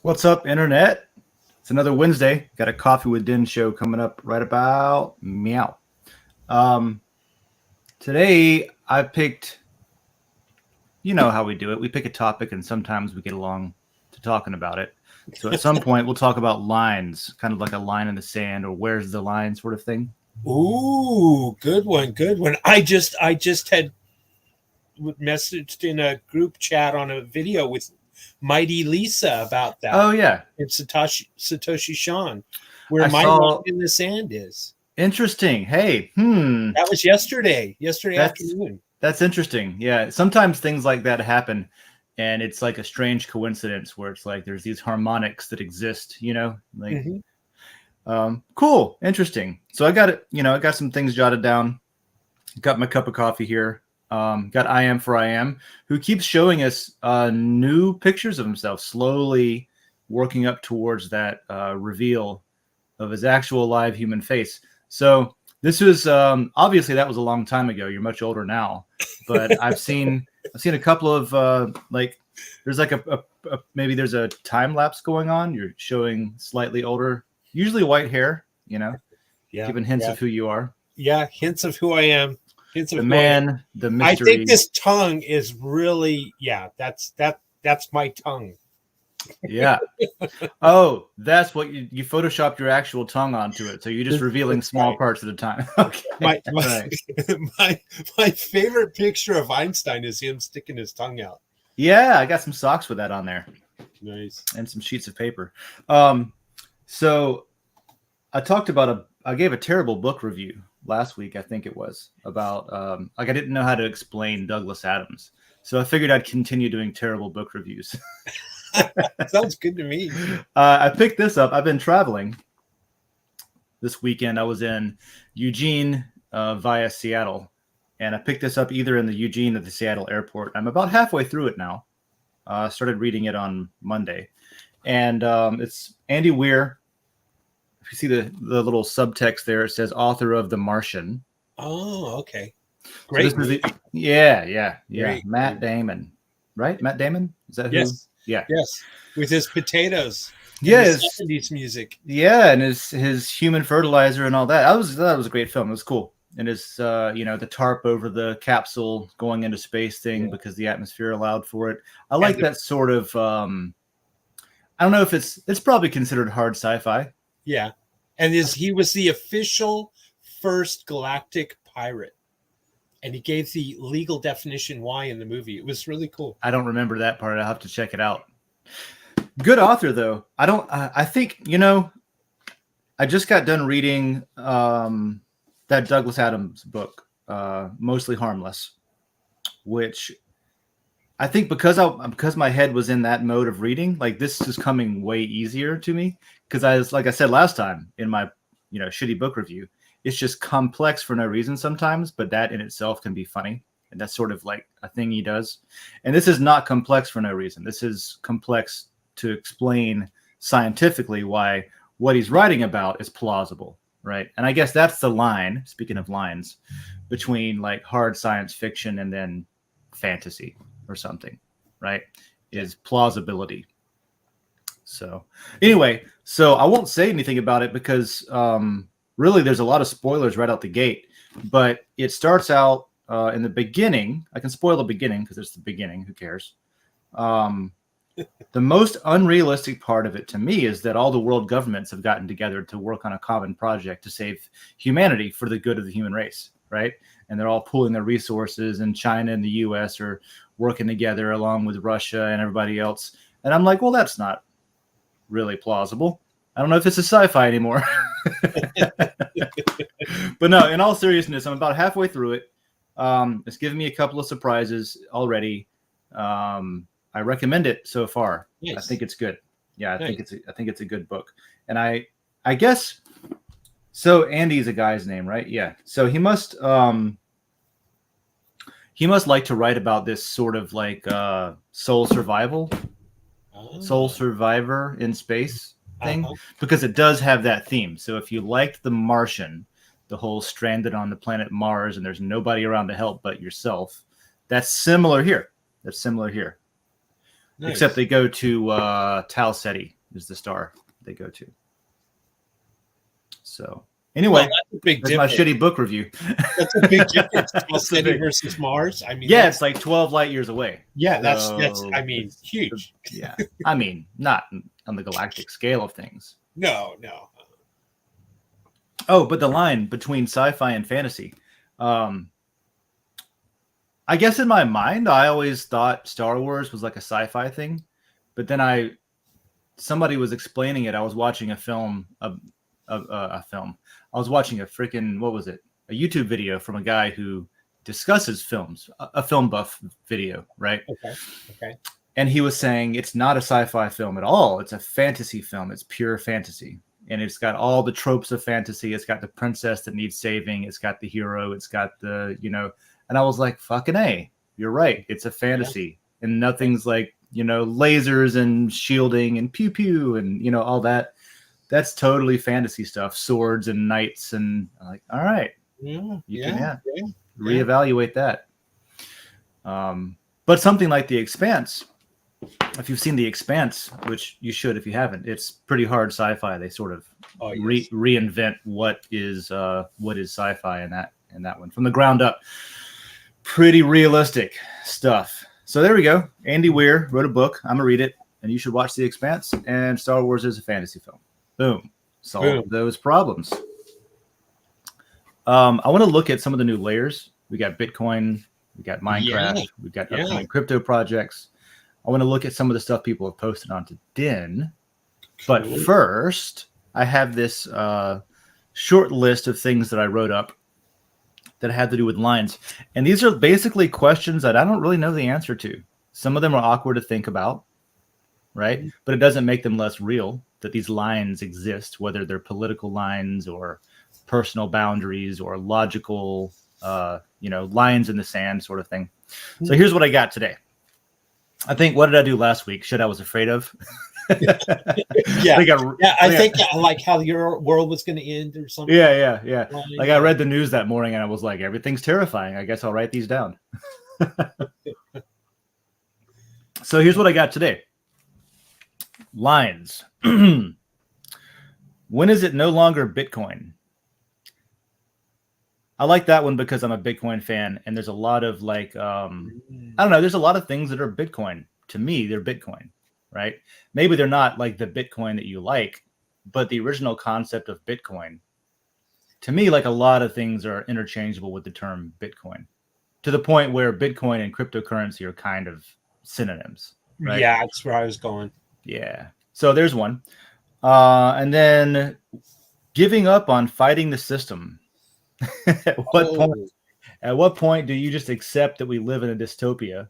What's up, Internet? It's another Wednesday. Got a Coffee with Den show coming up right about meow. Um, Today, I picked, you know how we do it. We pick a topic and sometimes we get along to talking about it. So at some point, we'll talk about lines, kind of like a line in the sand or where's the line sort of thing. Ooh, good one, good one. I just had messaged in a group chat on a video with Mighty Lisa about that. Oh, yeah. It's Satoshi Sean, where I my saw- line in the sand is. Interesting. Hey, That was yesterday That's- afternoon. that's interesting. Yeah. Sometimes things like that happen. And it's like a strange coincidence where it's like there's these harmonics that exist, like cool, interesting. So I got it, I got some things jotted down. Got my cup of coffee here. Got I Am for I Am, who keeps showing us new pictures of himself, slowly working up towards that reveal of his actual live human face. So this was obviously that was a long time ago. You're much older now, but I've seen a couple of there's like a maybe there's a time lapse going on. You're showing slightly older, usually white hair, giving hints of who you are. Yeah, hints of who I am. Hints of The who I am. man, the mystery. I think this tongue is really, that's my tongue. Yeah. Oh, that's what you photoshopped your actual tongue onto it. So you're just revealing small parts at a time. Okay. My favorite picture of Einstein is him sticking his tongue out. Yeah, I got some socks with that on there. Nice. And some sheets of paper. So I talked about I gave a terrible book review last week, I think it was, about I didn't know how to explain Douglas Adams. So I figured I'd continue doing terrible book reviews. Sounds good to me. I picked this up. I've been traveling this weekend. I was in Eugene via Seattle, and I picked this up either in the Eugene or the Seattle airport. I'm about halfway through it now. I started reading it on Monday, and it's Andy Weir. If you see the little subtext there, it says author of The Martian. Oh, okay. Great. So yeah. Great. Matt Damon, right? Matt Damon? Is that who? Yes. Yeah. Yes. With his potatoes. Yes. 70s music. Yeah, and his human fertilizer and all that. That was a great film. It was cool. And his the tarp over the capsule going into space thing because the atmosphere allowed for it. I like that sort of I don't know if it's probably considered hard sci-fi. Yeah. And he was the official first galactic pirate. And he gave the legal definition why in the movie. It was really cool. I don't remember that part. I'll have to check it out. Good author, though. I think, I just got done reading that Douglas Adams book, Mostly Harmless, which I think because my head was in that mode of reading, like this is coming way easier to me. Because like I said last time in my, shitty book review, it's just complex for no reason sometimes, but that in itself can be funny. And that's sort of like a thing he does. And this is not complex for no reason. This is complex to explain scientifically why what he's writing about is plausible, right? And I guess that's the line, speaking of lines, between like hard science fiction and then fantasy or something, right? Is plausibility. So anyway, I won't say anything about it because really, there's a lot of spoilers right out the gate, but it starts out in the beginning. I can spoil the beginning because it's the beginning. Who cares? The most unrealistic part of it to me is that all the world governments have gotten together to work on a common project to save humanity for the good of the human race, right? And they're all pooling their resources, and China and the U.S. are working together along with Russia and everybody else. And I'm like, well, that's not really plausible. I don't know if it's a sci-fi anymore. But no, in all seriousness, I'm about halfway through it. It's given me a couple of surprises already. I recommend it so far. Nice. I think it's good. Yeah, I think it's a good book. And I guess so. Andy's a guy's name, right? Yeah. So he must like to write about this sort of like soul survival, soul survivor in space thing, because it does have that theme. So if you liked The Martian, the whole stranded on the planet Mars and there's nobody around to help but yourself, that's similar here. Nice. Except they go to Tal Ceti is the star they go to. So anyway, that's a big that's my difference. shitty book review. That's a big difference. That's a City big- versus Mars. I mean, Yeah, it's like 12 light years away. yeah, that's So I mean, it's- huge. Yeah, I mean, not on the galactic scale of things. No. Oh, but the line between sci-fi and fantasy. I guess in my mind, I always thought Star Wars was like a sci-fi thing, but then somebody was explaining it. I was watching a film, a film. I was watching a freaking, what was it? A YouTube video from a guy who discusses films, a film buff video, right? Okay. And he was saying it's not a sci-fi film at all. It's a fantasy film. It's pure fantasy. And it's got all the tropes of fantasy. It's got the princess that needs saving. It's got the hero. It's got the, and I was like, fucking A, you're right. It's a fantasy. Yeah. And nothing's like, lasers and shielding and pew pew and, all that. That's totally fantasy stuff. Swords and knights. And I'm like, all right. You can reevaluate that. But something like The Expanse, if you've seen The Expanse, which you should if you haven't, it's pretty hard sci-fi. They sort of reinvent what is sci-fi in that one from the ground up. Pretty realistic stuff. So there we go. Andy Weir wrote a book. I'm gonna read it, and you should watch The Expanse. And Star Wars is a fantasy film. Boom. Solve those problems. I want to look at some of the new layers. We got Bitcoin. We got Minecraft. We've got upcoming crypto projects. I want to look at some of the stuff people have posted onto Den. Cool. But first, I have this short list of things that I wrote up that had to do with lines. And these are basically questions that I don't really know the answer to. Some of them are awkward to think about, right? But it doesn't make them less real that these lines exist, whether they're political lines or personal boundaries or logical, lines in the sand sort of thing. So here's what I got today. I think, what did I do last week? Shit I was afraid of. I think like how your world was going to end or something. Yeah. Like I read the news that morning and I was like, everything's terrifying. I guess I'll write these down. So here's what I got today. Lines. When is it no longer Bitcoin? I like that one because I'm a Bitcoin fan, and there's a lot of like, I don't know, there's a lot of things that are Bitcoin. To me, they're Bitcoin, right? Maybe they're not like the Bitcoin that you like, but the original concept of Bitcoin, to me, like a lot of things are interchangeable with the term Bitcoin, to the point where Bitcoin and cryptocurrency are kind of synonyms, right? Yeah, that's where I was going. Yeah. So there's one. And then giving up on fighting the system. At what point do you just accept that we live in a dystopia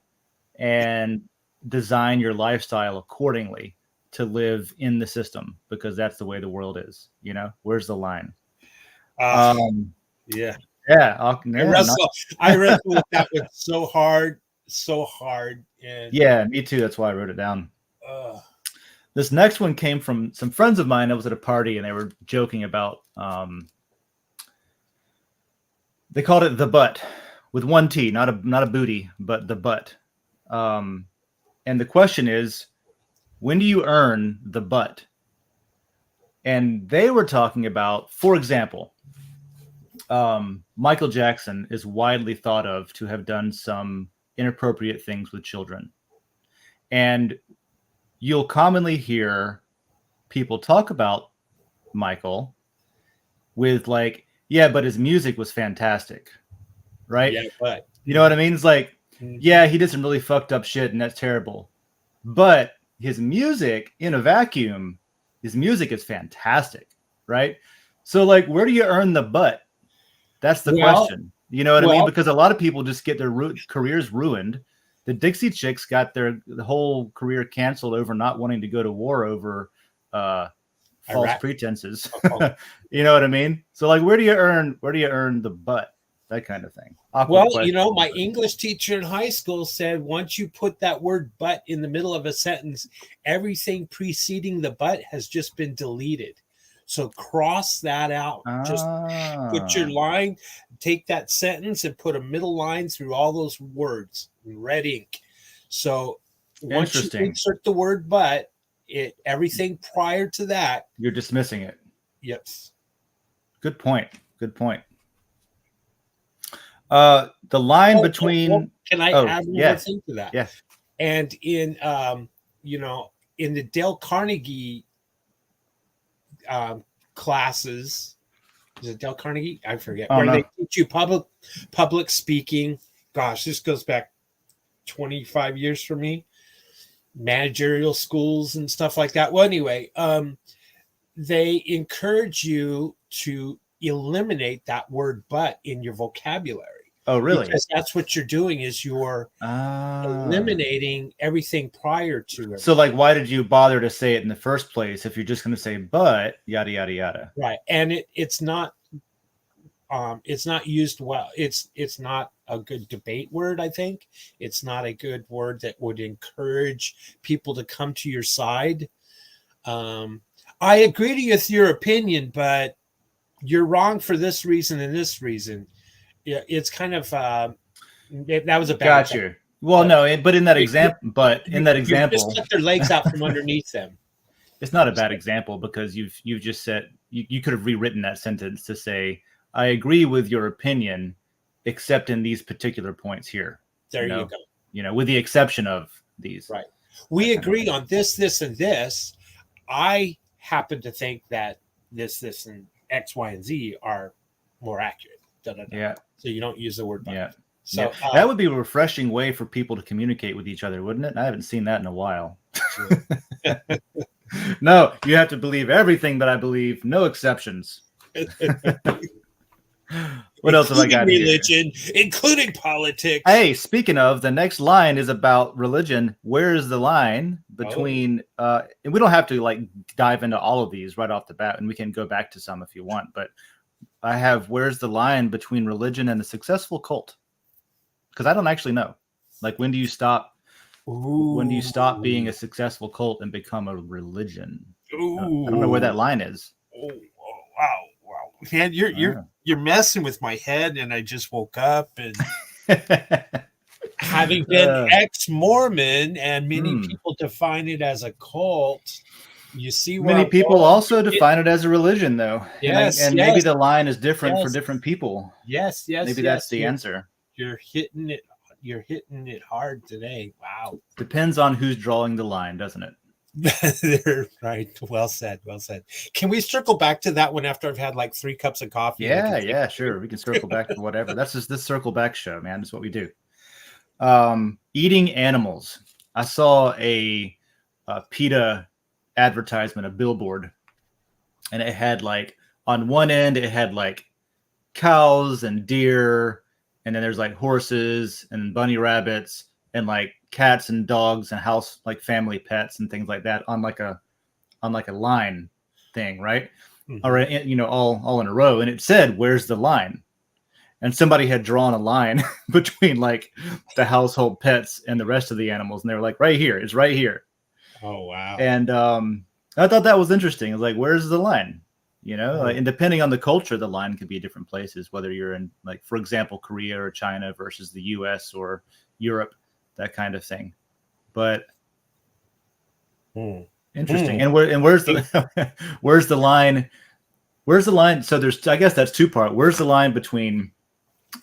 and design your lifestyle accordingly to live in the system because that's the way the world is? Where's the line? I wrestled with that one so hard. And yeah, me too. That's why I wrote it down. This next one came from some friends of mine. I was at a party and they were joking about they called it the butt with one T, not a booty, but the butt. And the question is, when do you earn the butt? And they were talking about, for example, Michael Jackson is widely thought of to have done some inappropriate things with children. And you'll commonly hear people talk about Michael with like, yeah, but his music was fantastic, right? Yeah, but you know what I mean? It's like, yeah, he did some really fucked up shit and that's terrible. But his music in a vacuum, his music is fantastic, right? So like, where do you earn the butt? That's the question. You know what I mean? Because a lot of people just get their careers ruined. The Dixie Chicks got the whole career canceled over not wanting to go to war over false pretenses. You know what I mean? So like, where do you earn the butt? That kind of thing. My English teacher in high school said once you put that word "but" in the middle of a sentence, everything preceding the "but" has just been deleted. So cross that out. Just put your line, take that sentence and put a middle line through all those words in red ink. So once you insert the word "but," Everything prior to that, you're dismissing it. yes. Good point. Good point. The line between. Can I add one more thing to that? Yeah. And in in the Dale Carnegie classes, is it Dale Carnegie? I forget. Where they teach you public speaking. Gosh, this goes back 25 years for me. Managerial schools and stuff like that. Well, anyway, they encourage you to eliminate that word "but" in your vocabulary. Oh, really? Because that's what you're doing, is you're eliminating everything prior to it. So, like, why did you bother to say it in the first place if you're just going to say "but" yada yada yada? Right, and it's not used well. It's not a good debate word. I think it's not a good word that would encourage people to come to your side. I agree with your opinion, but you're wrong for this reason and this reason. Yeah, it's kind of that was a bad. Got you. Well, no, but in that example, you just cut their legs out from underneath them. It's not a bad example, because you've just said you could have rewritten that sentence to say, I agree with your opinion, except in these particular points here. There you go. You know, with the exception of these. Right. We agree on this, this, and this. I happen to think that this, and X, Y, and Z are more accurate. Yeah. So you don't use the word "but." Yeah. So that would be a refreshing way for people to communicate with each other, wouldn't it? I haven't seen that in a while. No, you have to believe everything that I believe, no exceptions. What else have I got? Religion, including politics. Hey, speaking of, the next line is about religion. Where is the line between? And we don't have to like dive into all of these right off the bat, and we can go back to some if you want. But I have, where's the line between religion and a successful cult? Because I don't actually know. Like, when do you stop? Ooh. When do you stop being a successful cult and become a religion? Ooh. I don't know where that line is. Oh, wow, man, you're messing with my head, and I just woke up and having been ex-Mormon, and many people define it as a cult. You see, many people also define it as a religion, though. Yes, and maybe the line is different for different people. Yes. Maybe that's the answer. You're hitting it. You're hitting it hard today. Wow. Depends on who's drawing the line, doesn't it? Right. Well said. Well said. Can we circle back to that one after I've had like 3 cups of coffee? Yeah, sure. We can circle back to whatever. That's just this circle back show, man. That's what we do. Eating animals. I saw a PETA advertisement, a billboard, and it had like on one end it had like cows and deer, and then there's like horses and bunny rabbits and like cats and dogs and house like family pets and things like that on like a line thing, right? Or all in a row, and it said, where's the line? And somebody had drawn a line between like the household pets and the rest of the animals, and they were like, right here, it's right here. Oh wow. And I thought that was interesting. It's like, where's the line? And depending on the culture, the line could be different places, whether you're in, like, for example, Korea or China versus the US or Europe, that kind of thing. But interesting. And where's the where's the line? Where's the line? So I guess that's 2 part. Where's the line between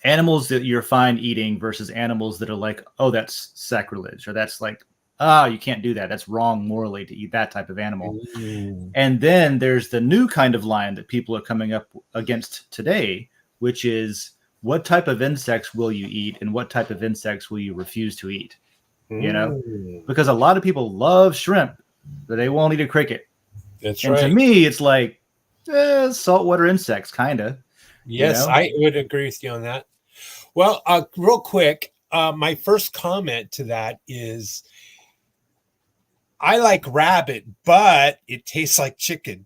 animals that you're fine eating versus animals that are like, oh, that's sacrilege, or that's like, you can't do that. That's wrong morally to eat that type of animal. And then there's the new kind of line that people are coming up against today, which is, what type of insects will you eat and what type of insects will you refuse to eat? Because a lot of people love shrimp, but they won't eat a cricket. That's and right. To me, it's like saltwater insects, kind of. Yes, I would agree with you on that. Well, real quick, my first comment to that is, I like rabbit, but it tastes like chicken.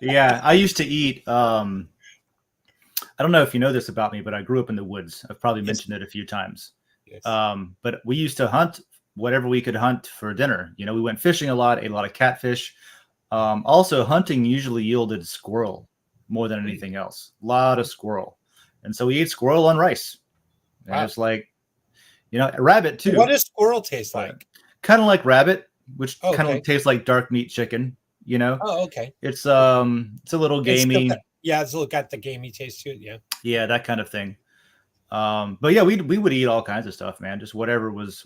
Yeah, I used to eat. I don't know if you know this about me, but I grew up in the woods. I've probably mentioned it a few times. Yes. But we used to hunt whatever we could hunt for dinner. We went fishing a lot, ate a lot of catfish. Also, hunting usually yielded squirrel more than anything else. A lot of squirrel. And so we ate squirrel on rice. And it's like, rabbit too. What does squirrel taste like? Kind of like rabbit, which Oh, kind okay. of tastes like dark meat chicken. You know, Oh, okay. it's a little It's still gamey. yeah, it's still got the gamey taste to it. Yeah. Yeah, that kind of thing. But yeah, we would eat all kinds of stuff, man. Just whatever was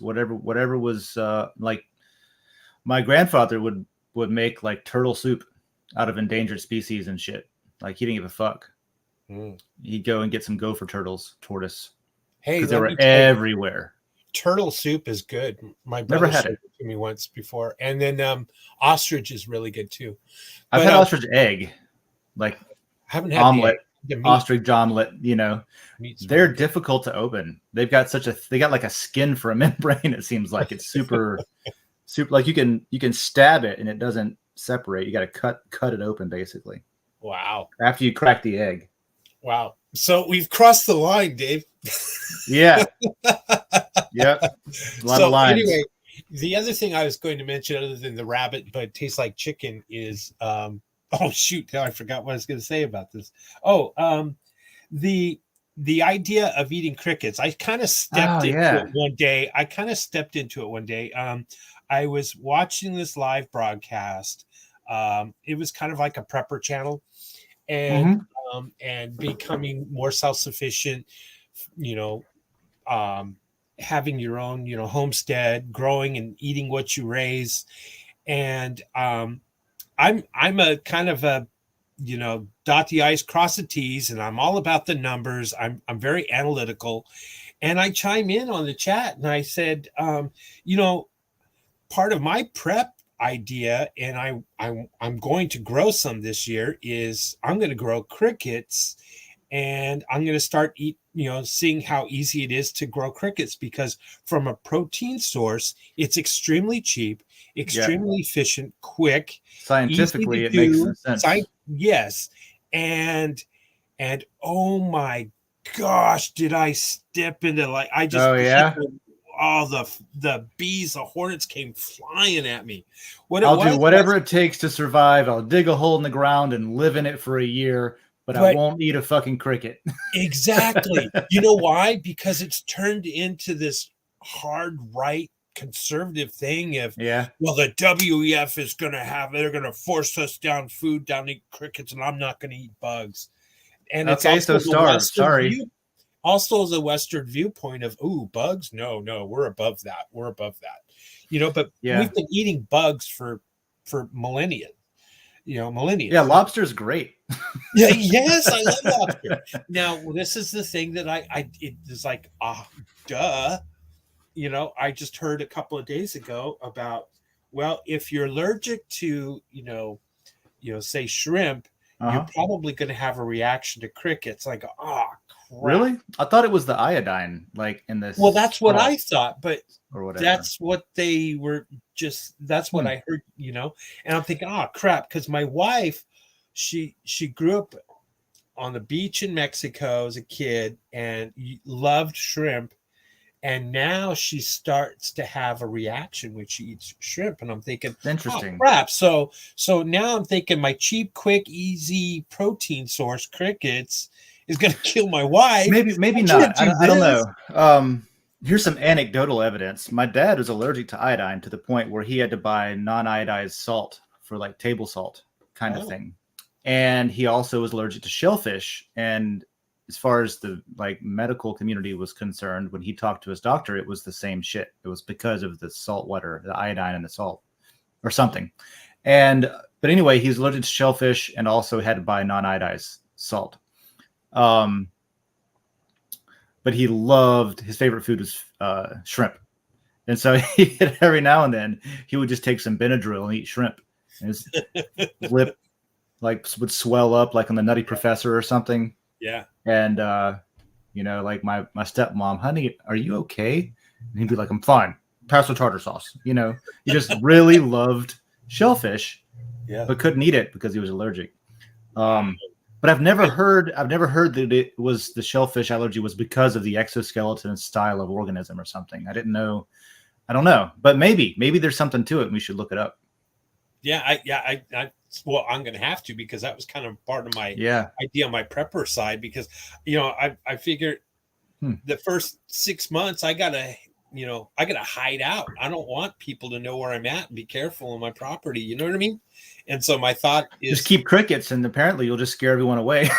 like my grandfather would make like turtle soup out of endangered species and shit. Like he didn't give a fuck. Mm. He'd go and get some gopher tortoise, Hey, because they let were me tell you, everywhere. turtle soup is good. My Never brother had showed it. it to me once before, and then ostrich is really good too. I've But had ostrich egg, like haven't had the egg. omelet, The meat. ostrich omelet. You know, Meat's they're really good. difficult to open. They got like a skin for a membrane. It seems like it's super like you can stab it and it doesn't separate. You got to cut it open basically Wow. after you crack the egg. Wow. So we've crossed the line, Dave. Yeah. Yep. A lot of So lines. anyway, the other thing I was going to mention, other than the rabbit, but it tastes like chicken, is oh shoot, now I forgot what I was going to say about this. Oh, the idea of eating crickets. I kind of stepped Oh into yeah. it one day. I was watching this live broadcast. It was kind of like a prepper channel, and Mm-hmm. and becoming more self-sufficient, you know, having your own, homestead, growing and eating what you raise. And I'm a kind of a, dot the i's, cross the t's, and I'm all about the numbers. I'm very analytical, and I chime in on the chat and I said, part of my prep idea, and I'm going to grow some this year, is I'm going to grow crickets, and I'm going to start seeing how easy it is to grow crickets, because from a protein source, it's extremely cheap, Yeah. extremely efficient, quick, easy Scientifically, to it makes do. sense. Yes, and oh my gosh, did I step into, like, I just Oh hit yeah. all the bees, the hornets came flying at me. What it I'll do was was, whatever it takes to survive. I'll dig a hole in the ground and live in it for a year, but I but won't eat a fucking cricket. exactly. You know why? Because it's turned into this hard right conservative thing of, Yeah. well, the WEF is going to they're going to force us down food, down to eat crickets, and I'm not going to eat bugs. And it's Okay, so also the starve. Western Sorry. view, also the Western viewpoint of, ooh, bugs. No, we're above that. We're above that. But Yeah. we've been eating bugs for millennia. Millennia. Yeah, lobster's great. Yeah, yes, I love lobster. Now, this is the thing that it is like, duh. I just heard a couple of days ago about, well, if you're allergic to, say shrimp, you're Uh-huh. probably going to have a reaction to crickets. Like, crap. Really? I thought it was the iodine, like in Well, this that's what salt I thought, but or whatever. that's what they were that's what Hmm. I heard, and I'm thinking, crap, because my wife, she grew up on the beach in Mexico as a kid and loved shrimp. And now she starts to have a reaction when she eats shrimp. And I'm thinking, Interesting. crap. So now I'm thinking my cheap, quick, easy protein source, crickets, is going to kill my wife. Maybe I can't not. do I don't this. know. Here's some anecdotal evidence. My dad was allergic to iodine to the point where he had to buy non-iodized salt for like table salt kind of Oh, thing. And he also was allergic to shellfish. And as far as the like medical community was concerned, when he talked to his doctor, it was the same shit. It was because of the salt water, the iodine in the salt or something. And but anyway, he's allergic to shellfish and also had to buy non-iodized salt. But he loved, his favorite food was shrimp. And so every now and then he would just take some Benadryl and eat shrimp. And his lip like would swell up like on the Nutty Professor or something. yeah. And like my stepmom, honey, are you okay? And he'd be like, I'm fine. Pass the tartar sauce. He just really loved shellfish, Yeah. but couldn't eat it because he was allergic. But I've never heard that it was the shellfish allergy was because of the exoskeleton style of organism or something. I didn't know. I don't know, but maybe there's something to it and we should look it up. Yeah. Well, I'm going to have to, because that was kind of part of my idea on my prepper side, because, I figured the first 6 months I got to I got to hide out. I don't want people to know where I'm at and be careful on my property. You know what I mean? And so my thought Just is, keep crickets, and apparently you'll just scare everyone away.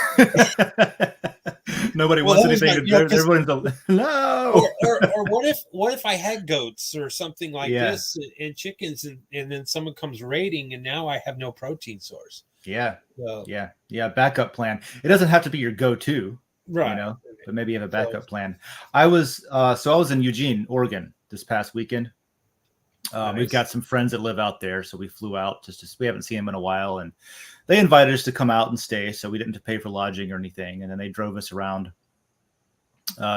Nobody well, wants that was anything. my, because Everyone's no. or what if I had goats or something like Yeah. this and chickens, and then someone comes raiding and now I have no protein source. Yeah. So, Yeah. Backup plan. It doesn't have to be your go-to, right. but maybe you have a backup plan. I was in Eugene, Oregon this past weekend. Nice. We've got some friends that live out there, so we flew out we haven't seen them in a while, and they invited us to come out and stay, so we didn't have to pay for lodging or anything. And then they drove us around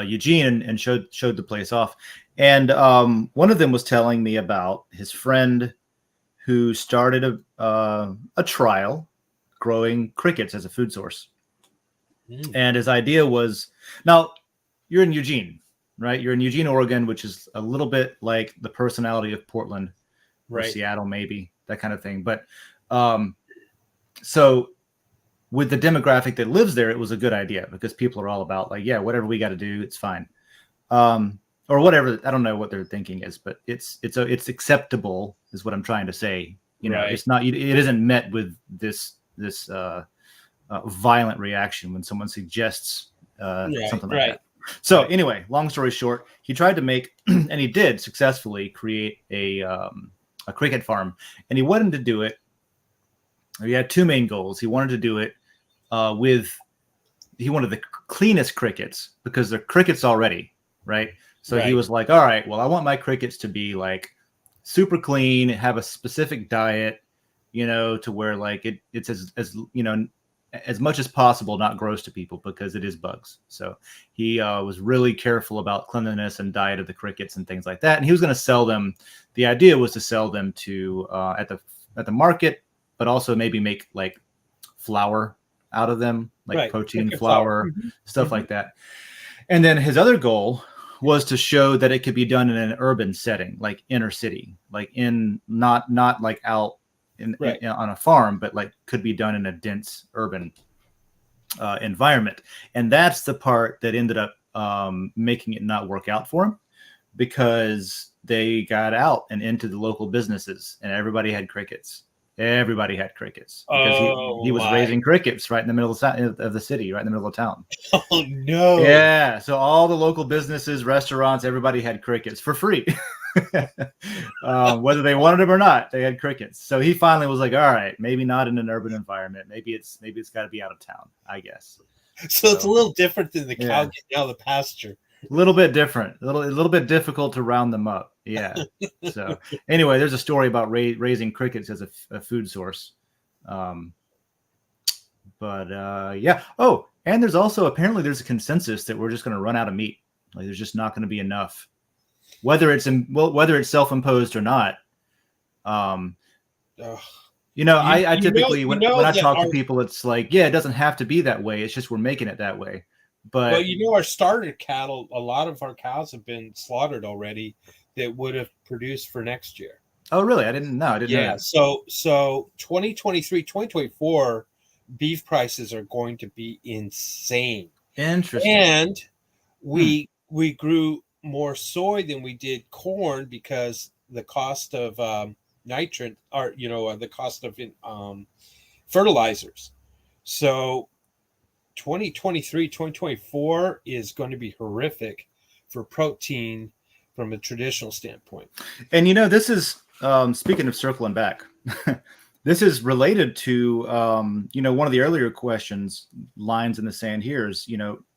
Eugene and showed the place off. And one of them was telling me about his friend who started a trial growing crickets as a food source. And his idea was, now you're in Eugene, right? You're in Eugene, Oregon, which is a little bit like the personality of Portland or Seattle, maybe that kind of thing. But so with the demographic that lives there, it was a good idea because people are all about like, yeah, whatever we got to do, it's fine. Or whatever. I don't know what their thinking is, but it's acceptable is what I'm trying to say. It's not, it isn't met with this violent reaction when someone suggests something like that. So anyway, long story short, he tried to make, and he did successfully create a cricket farm, and he wanted to do it. He had two main goals. He wanted to do it he wanted the cleanest crickets because they're crickets already, right? So he was like, all right, well, I want my crickets to be like super clean, have a specific diet, to where like it's as much as possible not gross to people because it is bugs. So he was really careful about cleanliness and diet of the crickets and things like that. And he was going to sell them. The idea was to sell them to at the market, but also maybe make like flour out of them, like protein flour, stuff like that. And then his other goal was to show that it could be done in an urban setting, like inner city, like in not like out in on a farm, but like could be done in a dense urban environment. And that's the part that ended up making it not work out for him, because they got out and into the local businesses and everybody had crickets. Everybody had crickets because he was raising crickets right in the middle of the city, right in the middle of town. Oh no! Yeah, so all the local businesses, restaurants, everybody had crickets for free, whether they wanted them or not. They had crickets. So he finally was like, "All right, maybe not in an urban environment. Maybe it's got to be out of town, I guess." So it's a little different than the cow getting out of the pasture. A little bit different, a little bit difficult to round them up. Yeah. So anyway, there's a story about raising crickets as a food source. Yeah. Oh, and there's also apparently there's a consensus that we're just going to run out of meat. Like there's just not going to be enough, whether it's self-imposed or not. I typically when I talk to people, it's like, yeah, it doesn't have to be that way. It's just we're making it that way. But our starter cattle, a lot of our cows have been slaughtered already that would have produced for next year. Oh, really? I didn't know. Know that. So 2023, 2024 beef prices are going to be insane. Interesting. And we grew more soy than we did corn because the cost of nitrate or the cost of fertilizers. So 2023, 2024 is going to be horrific for protein from a traditional standpoint. And this is speaking of circling back, this is related to one of the earlier lines in the sand here is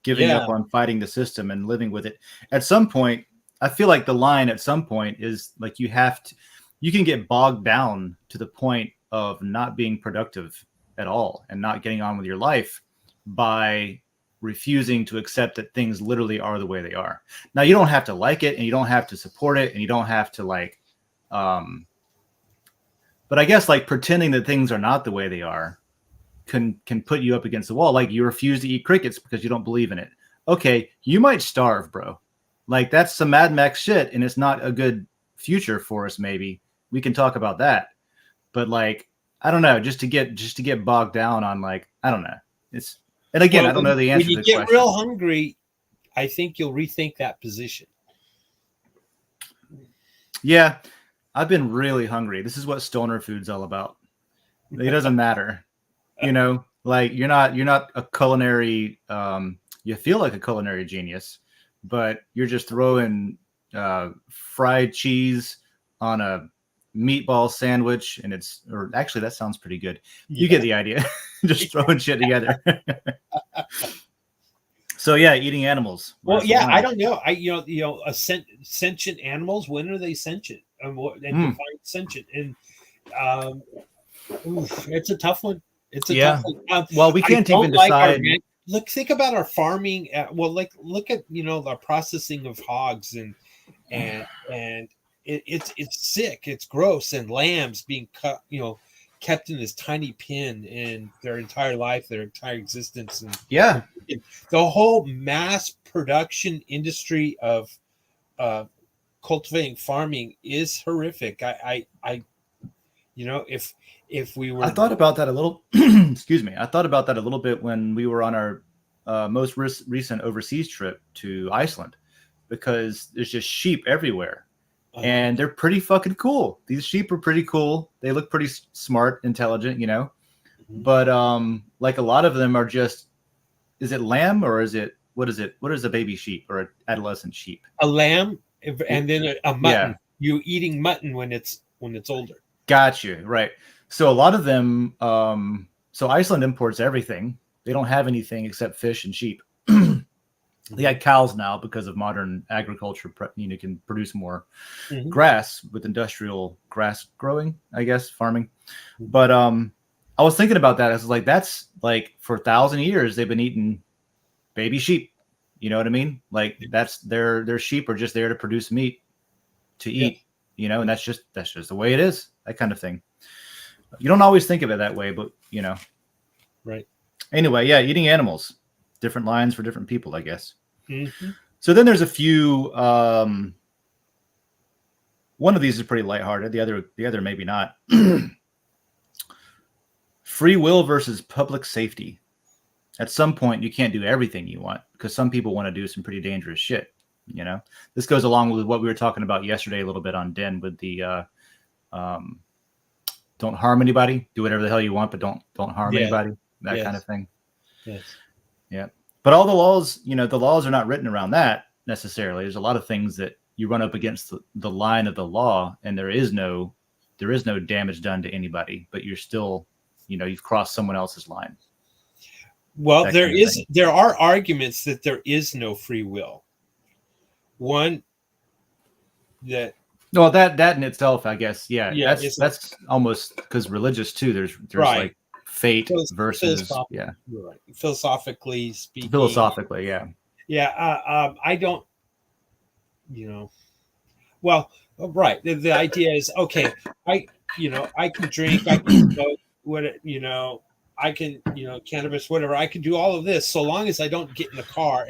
giving up on fighting the system and living with it. At some point, I feel like the line at some point is like you can get bogged down to the point of not being productive at all and not getting on with your life by refusing to accept that things literally are the way they are. Now, you don't have to like it and you don't have to support it and you don't have to like, but I guess like pretending that things are not the way they are can put you up against the wall. Like you refuse to eat crickets because you don't believe in it. Okay, you might starve, bro. Like that's some Mad Max shit and it's not a good future for us. Maybe we can talk about that, but like, I don't know, just to get bogged down on like, I don't know. And again, I don't know the answer to the question. When you get real hungry, I think you'll rethink that position. Yeah, I've been really hungry. This is what stoner food's all about. It doesn't matter, like you're not a culinary. You feel like a culinary genius, but you're just throwing fried cheese on a meatball sandwich, and or actually that sounds pretty good. You get the idea. Just throwing shit together. So yeah, eating animals. Well, yeah, I don't know. Sentient animals. When are they sentient? And define sentient. And it's a tough one. It's a tough one. Well, we can't even decide. Think about our farming. Look at the processing of hogs and it's sick. It's gross. And lambs being cut, kept in this tiny pen in their entire life, their entire existence, and the whole mass production industry of cultivating farming is horrific. If we were, I thought about that a little. Excuse me. I thought about that a little bit when we were on our most recent overseas trip to Iceland, because there's just sheep everywhere. And they're pretty fucking cool. These sheep are pretty cool. They look pretty smart, intelligent, But like a lot of them are just, is it lamb or is it, what is it? What is a baby sheep or an adolescent sheep? A lamb and then a mutton. Yeah. You eating mutton when it's older. Got you. Right. So a lot of them, so Iceland imports everything. They don't have anything except fish and sheep. They got cows now because of modern agriculture. Can produce more grass with industrial grass growing, I guess, farming. But I was thinking about that. I was like, that's like for 1,000 years they've been eating baby sheep. You know what I mean? Like that's their sheep are just there to produce meat to eat. And that's just the way it is. That kind of thing. You don't always think of it that way, but right. Anyway, yeah, eating animals. Different lines for different people, I guess. So then there's a few. One of these is pretty lighthearted. The other maybe not. Free will versus public safety. At some point, you can't do everything you want because some people want to do some pretty dangerous shit. This goes along with what we were talking about yesterday a little bit on Den with the don't harm anybody. Do whatever the hell you want, but don't harm anybody. That kind of thing. Yes. Yeah. But all the laws, the laws are not written around that necessarily. There's a lot of things that you run up against the line of the law, and there is no damage done to anybody, but you're still, you've crossed someone else's line. Well, there are arguments that there is no free will. One that. Well, that in itself, I guess, that's almost because religious too. There's right. Like fate versus right. Philosophically speaking. Philosophically, yeah. I don't. Well, right. The idea is okay. I can drink. I can smoke. I can cannabis, whatever. I can do all of this so long as I don't get in the car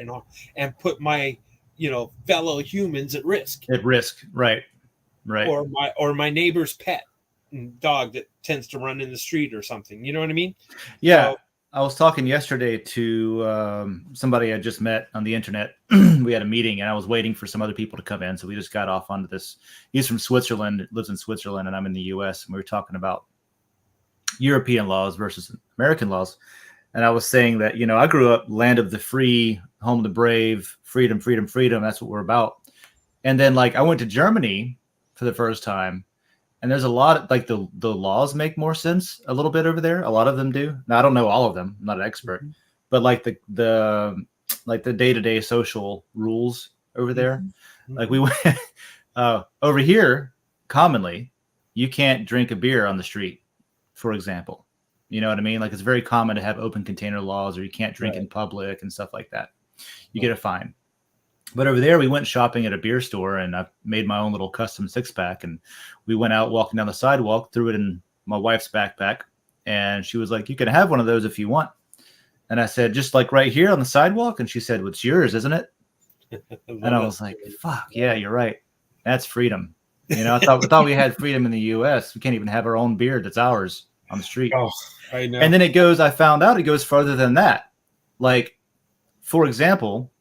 and put my fellow humans at risk. At risk, right. Right. Or my neighbor's pet dog that tends to run in the street or something. You know what I mean? Yeah. So, I was talking yesterday to somebody I just met on the internet. We had a meeting and I was waiting for some other people to come in. So we just got off onto this. He's from Switzerland, lives in Switzerland, and I'm in the US. And we were talking about European laws versus American laws. And I was saying that, I grew up land of the free, home of the brave, freedom, freedom, freedom. That's what we're about. And then I went to Germany for the first time, and there's a lot of the laws make more sense a little bit over there. A lot of them do. Now I don't know all of them. I'm not an expert, but the day-to-day social rules over there, we went over here. Commonly, you can't drink a beer on the street, for example. You know what I mean? It's very common to have open container laws, or you can't drink in public and stuff like that. You get a fine. But over there, we went shopping at a beer store, and I made my own little custom 6-pack. And we went out walking down the sidewalk, threw it in my wife's backpack, and she was like, "You can have one of those if you want." And I said, "Just right here on the sidewalk?" And she said, "Well, it's yours, isn't it?" And I was like, "Fuck yeah, you're right. That's freedom." I thought we had freedom in the U.S. We can't even have our own beer that's ours on the street. Oh, I know. And then I found out it goes further than that. For example,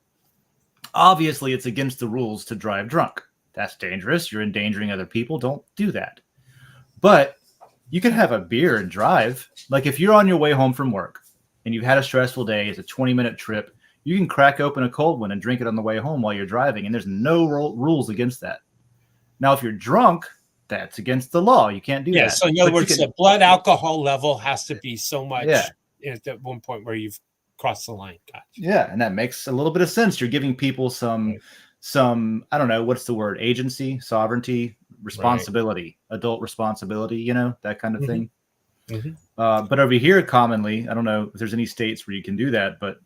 obviously it's against the rules to drive drunk. That's dangerous. You're endangering other people. Don't do that. But you can have a beer and drive. Like if you're on your way home from work and you've had a stressful day, it's a 20-minute trip, you can crack open a cold one and drink it on the way home while you're driving. And there's no rules against that. Now, if you're drunk, that's against the law. You can't do that. So in other words, the blood alcohol level has to be so much at one point where you've crossed the line. Gotcha. Yeah, and that makes a little bit of sense. You're giving people some I don't know, what's the word? Agency, sovereignty, responsibility, adult responsibility, that kind of thing. But over here, commonly, I don't know if there's any states where you can do that, but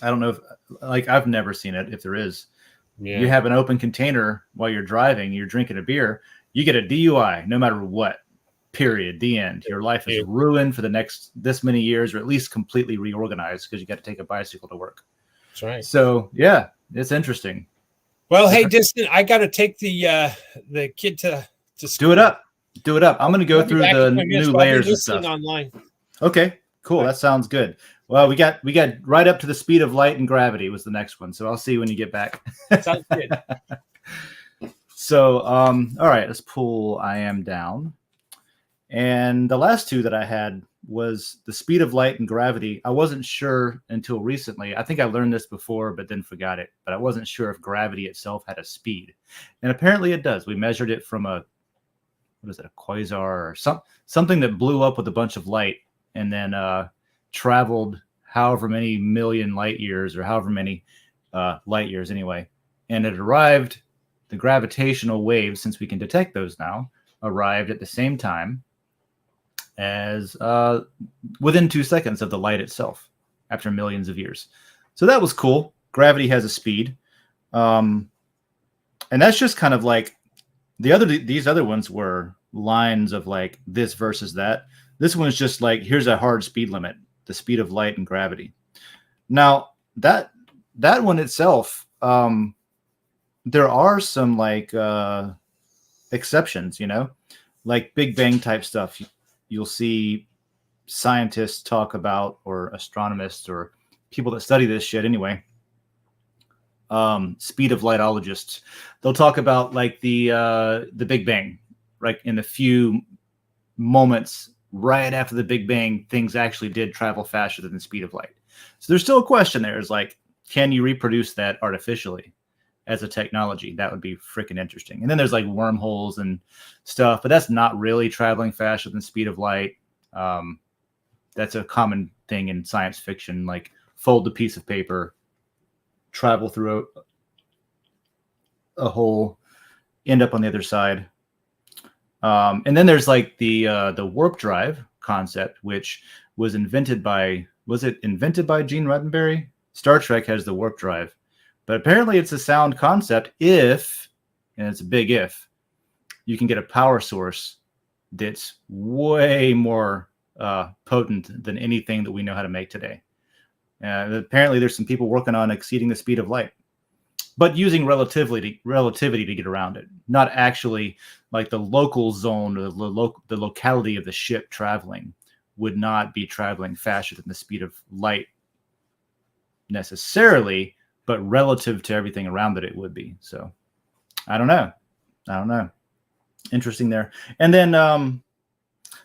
I don't know if, like, I've never seen it. If there is, you have an open container while you're driving, you're drinking a beer, you get a DUI, no matter what, period, the end. Your life is ruined for the next this many years, or at least completely reorganized because you got to take a bicycle to work. That's right. So, yeah, it's interesting. Well, hey, Distant, I got to take the kid to school. Do it up. I'm going to go through the new layers and stuff. Online. Okay, cool. That sounds good. Well, we got right up to the speed of light and gravity was the next one. So I'll see you when you get back. Sounds good. So, all right, let's pull I am down. And the last two that I had was the speed of light and gravity. I wasn't sure until recently. I think I learned this before, but then forgot it. But I wasn't sure if gravity itself had a speed. And apparently it does. We measured it from a quasar or something that blew up with a bunch of light and then traveled however many million light years or however many light years anyway. And it arrived, the gravitational waves, since we can detect those now, arrived at the same time as within 2 seconds of the light itself after millions of years. So that was cool. Gravity has a speed. And that's just kind of like these other ones were lines of like this versus that. This one's just like, here's a hard speed limit, the speed of light and gravity. Now that one itself, there are some like exceptions, like Big Bang type stuff. You'll see scientists talk about, or astronomers or people that study this shit anyway, speed of lightologists. They'll talk about like the Big Bang, right? In the few moments right after the Big Bang, things actually did travel faster than the speed of light. So there's still a question there, is like, can you reproduce that artificially as a technology? That would be freaking interesting. And then there's like wormholes and stuff, but that's not really traveling faster than the speed of light. That's a common thing in science fiction, like fold a piece of paper, travel through a hole, end up on the other side. And then there's like the warp drive concept, which was invented by Gene Roddenberry? Star Trek has the warp drive, but apparently it's a sound concept if, and it's a big if, you can get a power source that's way more potent than anything that we know how to make today. Apparently there's some people working on exceeding the speed of light, but using relativity to get around it. Not actually like the local zone or the locality of the ship traveling would not be traveling faster than the speed of light necessarily, but relative to everything around it would be. So I don't know. Interesting there. And then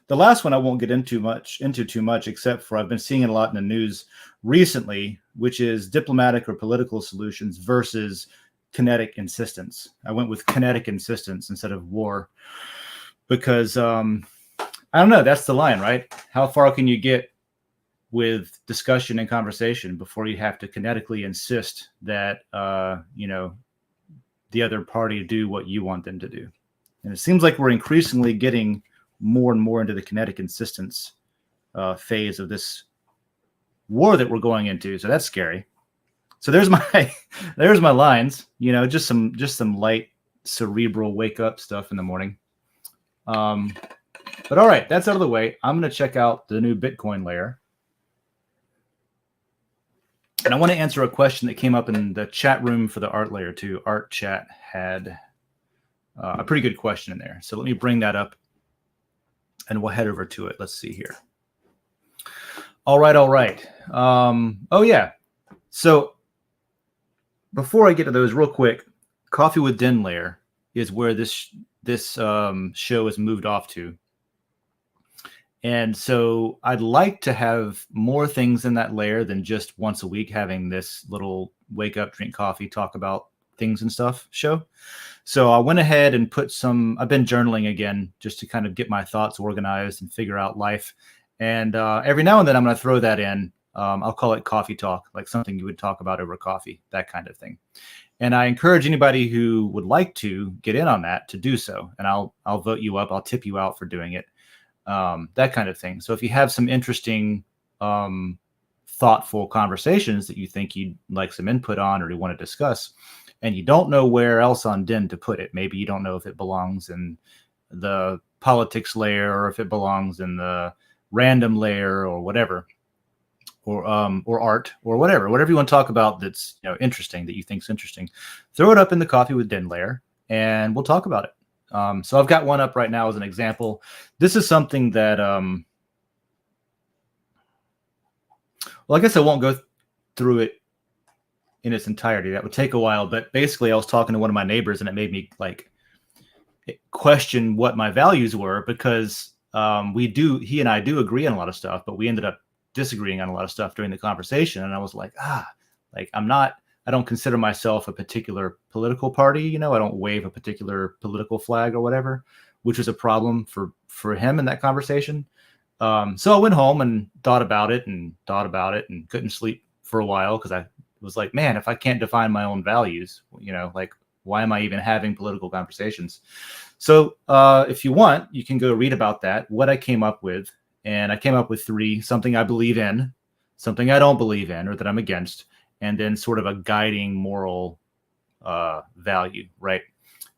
the last one I won't get into too much, except for I've been seeing it a lot in the news recently, which is diplomatic or political solutions versus kinetic insistence. I went with kinetic insistence instead of war because I don't know. That's the line, right? How far can you get with discussion and conversation before you have to kinetically insist that the other party do what you want them to do? And it seems like we're increasingly getting more and more into the kinetic insistence phase of this war that we're going into. So that's scary. So there's my lines, just some light cerebral wake up stuff in the morning. But all right, that's out of the way. I'm going to check out the new Bitcoin layer. And I want to answer a question that came up in the chat room for the art layer too. Art chat had a pretty good question in there. So let me bring that up and we'll head over to it. Let's see here. All right. Oh yeah. So before I get to those real quick, Coffee with Den layer is where this show has moved off to. And so I'd like to have more things in that layer than just once a week having this little wake up, drink coffee, talk about things and stuff show. So I went ahead and I've been journaling again just to kind of get my thoughts organized and figure out life. And every now and then I'm going to throw that in. I'll call it coffee talk, like something you would talk about over coffee, that kind of thing. And I encourage anybody who would like to get in on that to do so. And I'll vote you up. I'll tip you out for doing it. That kind of thing. So if you have some interesting, thoughtful conversations that you think you'd like some input on or you want to discuss, and you don't know where else on Den to put it, maybe you don't know if it belongs in the politics layer or if it belongs in the random layer or whatever, or art or whatever you want to talk about that's interesting, that you think's interesting, throw it up in the Coffee with Den layer and we'll talk about it. So I've got one up right now as an example. This is something that, well, I guess I won't go through it in its entirety. That would take a while, but basically I was talking to one of my neighbors and it made me like question what my values were, because he and I do agree on a lot of stuff, but we ended up disagreeing on a lot of stuff during the conversation. And I was like, I don't consider myself a particular political party. I don't wave a particular political flag or whatever, which was a problem for him in that conversation. So I went home and thought about it and couldn't sleep for a while because I was like, man, if I can't define my own values, like, why am I even having political conversations? So if you want, you can go read about that, what I came up with. And I came up with 3: something I believe in, something I don't believe in or that I'm against, and then sort of a guiding moral value, right?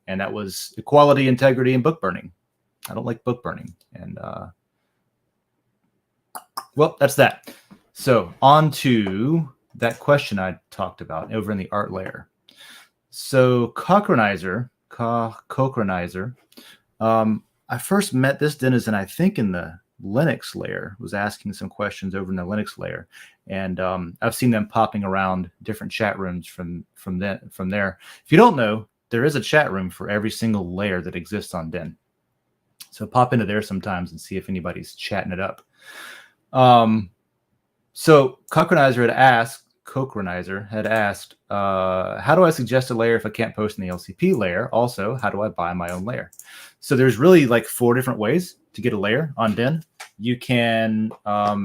And that was equality, integrity, and book burning. I don't like book burning. And well, that's that. So on to that question I talked about over in the art layer. So Cochranizer, I first met this denizen, I think, in the Linux layer, was asking some questions over in the Linux layer. And I've seen them popping around different chat rooms from there. If you don't know, there is a chat room for every single layer that exists on Den. So pop into there sometimes and see if anybody's chatting it up. So Cochranizer had asked, how do I suggest a layer if I can't post in the LCP layer? Also, how do I buy my own layer? So there's really like 4 different ways to get a layer on Den. You can,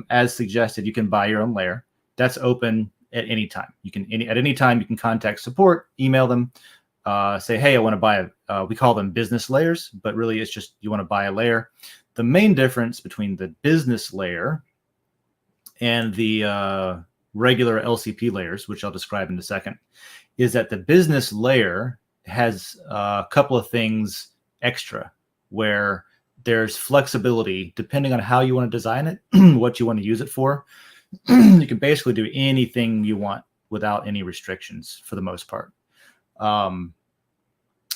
as suggested, you can buy your own layer. That's open at any time. At any time you can contact support, email them, say, hey, I want to buy we call them business layers, but really it's just you want to buy a layer. The main difference between the business layer and the regular LCP layers, which I'll describe in a second, is that the business layer has a couple of things extra, where there's flexibility depending on how you want to design it, what you want to use it for. You can basically do anything you want without any restrictions for the most part. And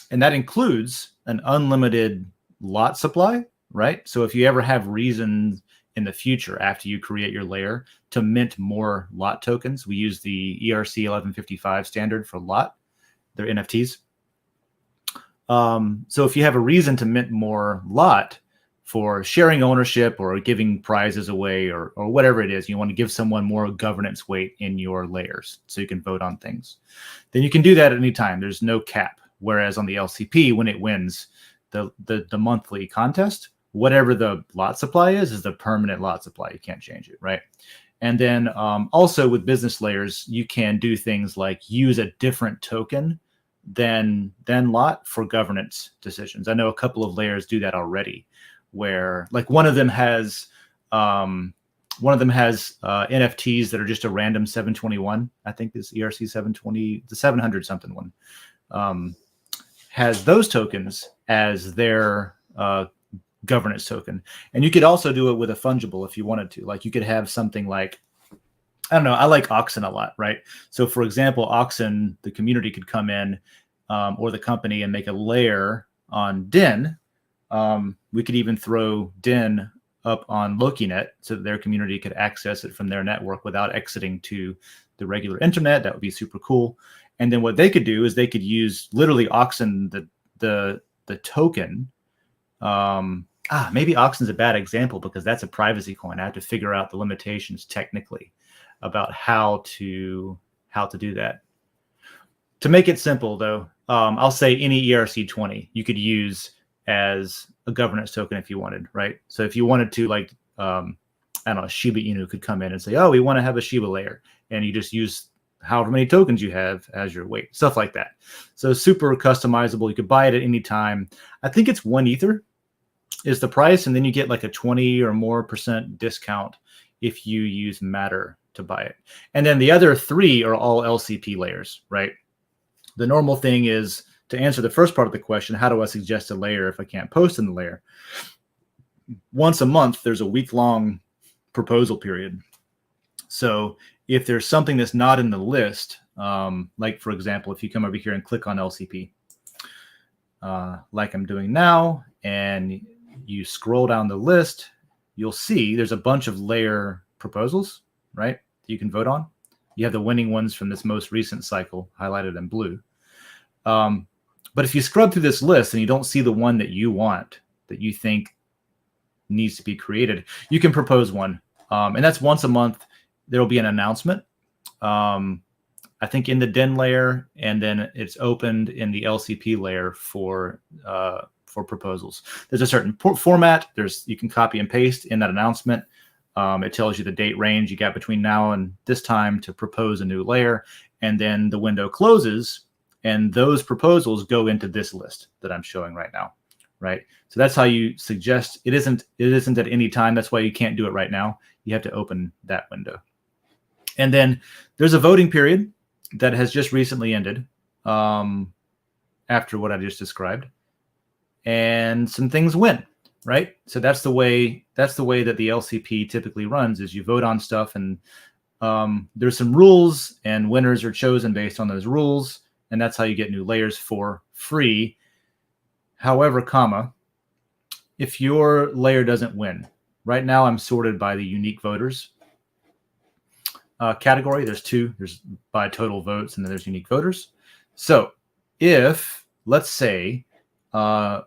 that includes an unlimited lot supply, right? So if you ever have reasons in the future after you create your layer to mint more lot tokens, we use the ERC 1155 standard for lot. They're NFTs. So if you have a reason to mint more lot for sharing ownership or giving prizes away or whatever it is, you want to give someone more governance weight in your layers so you can vote on things, then you can do that at any time. There's no cap. Whereas on the LCP, when it wins the monthly contest, whatever the lot supply is the permanent lot supply. You can't change it, right? And then also with business layers, you can do things like use a different token than lot for governance decisions. I know a couple of layers do that already, where like one of them has NFTs that are just a random 721. I think this ERC 720, the 700 something one, has those tokens as their governance token. And you could also do it with a fungible if you wanted to. Like you could have something like, I don't know, I like Oxen a lot, right? So for example, Oxen, the community could come in or the company and make a layer on Den. We could even throw Den up on LokiNet so that their community could access it from their network without exiting to the regular internet. That would be super cool. And then what they could do is they could use literally Oxen, the token. Maybe Oxen's a bad example because that's a privacy coin. I have to figure out the limitations technically about how to do that. To make it simple, though, I'll say any ERC20 you could use as a governance token if you wanted, right? So if you wanted to, like, I don't know, Shiba Inu could come in and say, oh, we want to have a Shiba layer, and you just use however many tokens you have as your weight, stuff like that. So super customizable. You could buy it at any time. I think it's 1 Ether is the price, and then you get like a 20 or more % discount if you use Matter to buy it. And then the other 3 are all LCP layers, right? The normal thing is, to answer the first part of the question, how do I suggest a layer if I can't post in the layer? Once a month, there's a week-long proposal period. So if there's something that's not in the list, like, for example, if you come over here and click on LCP, like I'm doing now, and you scroll down the list, you'll see there's a bunch of layer proposals, right, that you can vote on. You have the winning ones from this most recent cycle highlighted in blue. But if you scrub through this list and you don't see the one that you want, that you think needs to be created, you can propose one. And that's once a month. There will be an announcement, I think, in the Den layer, and then it's opened in the LCP layer for proposals. There's a certain format. You can copy and paste in that announcement. It tells you the date range you got between now and this time to propose a new layer, and then the window closes, and those proposals go into this list that I'm showing right now, right? So that's how you suggest. It isn't at any time. That's why you can't do it right now. You have to open that window. And then there's a voting period that has just recently ended after what I just described, and some things win, right? So that's the way that the LCP typically runs, is you vote on stuff, and there's some rules, and winners are chosen based on those rules, and that's how you get new layers for free. However, if your layer doesn't win, right now I'm sorted by the unique voters category. There's 2. There's by total votes, and then there's unique voters. So if, let's say,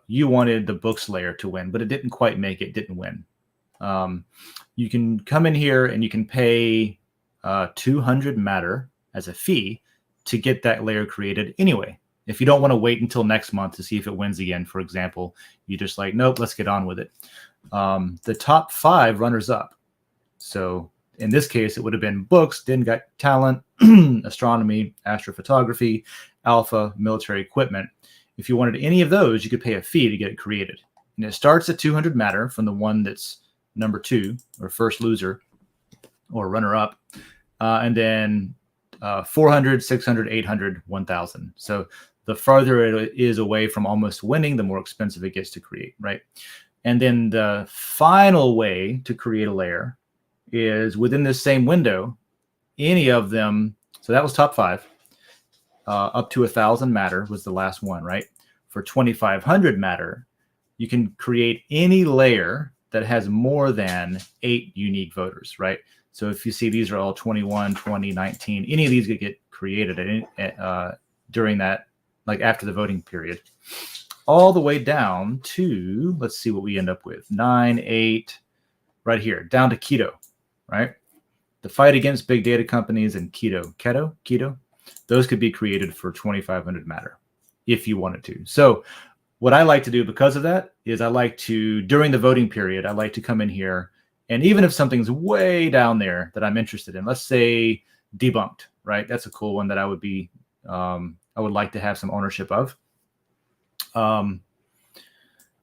you wanted the books layer to win, but it didn't quite make it, didn't win, you can come in here and you can pay 200 Matter as a fee to get that layer created anyway. If you don't want to wait until next month to see if it wins again, for example, you just like, nope, let's get on with it. The top 5 runners up. So in this case, it would have been books, then got talent, astronomy, astrophotography, alpha, military equipment. If you wanted any of those, you could pay a fee to get it created. And it starts at 200 Matter from the one that's number 2 or first loser or runner up. And then 400, 600, 800, 1,000. So the farther it is away from almost winning, the more expensive it gets to create, right? And then the final way to create a layer is within this same window, any of them. So that was top 5. Up to 1,000 Matter was the last one, right? For 2,500 Matter, you can create any layer that has more than 8 unique voters, right? So if you see these are all 21, 20, 19, any of these could get created during that, like after the voting period, all the way down to, let's see what we end up with, 9, 8, right here, down to keto, right? The fight against big data companies and keto, those could be created for 2,500 Matter if you wanted to. So what I like to do because of that is I like to, during the voting period, I like to come in here, and even if something's way down there that I'm interested in, let's say debunked, right? That's a cool one that I would like to have some ownership of.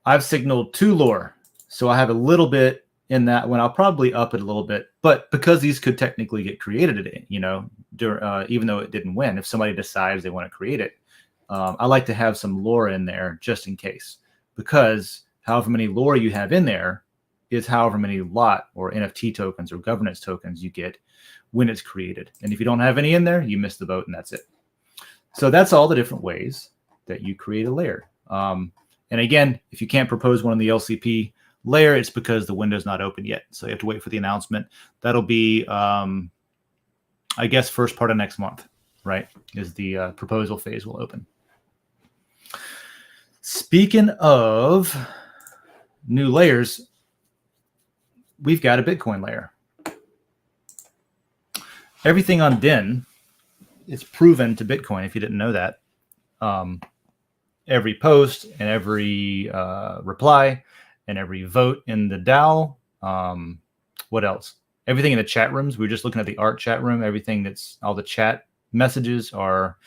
I've signaled to lore, so I have a little bit in that one. I'll probably up it a little bit, but because these could technically get created, even though it didn't win, if somebody decides they want to create it, I like to have some lore in there just in case, because however many lore you have in there is however many lot or NFT tokens or governance tokens you get when it's created. And if you don't have any in there, you miss the vote, and that's it. So that's all the different ways that you create a layer. And again, if you can't propose one in the LCP layer, it's because the window's not open yet. So you have to wait for the announcement. That'll be, I guess, first part of next month, right? Is the proposal phase will open. Speaking of new layers, we've got a Bitcoin layer. Everything on Den is proven to Bitcoin, if you didn't know that. Every post and every reply and every vote in the DAO. What else? Everything in the chat rooms. We were just looking at the art chat room. Everything that's all the chat messages are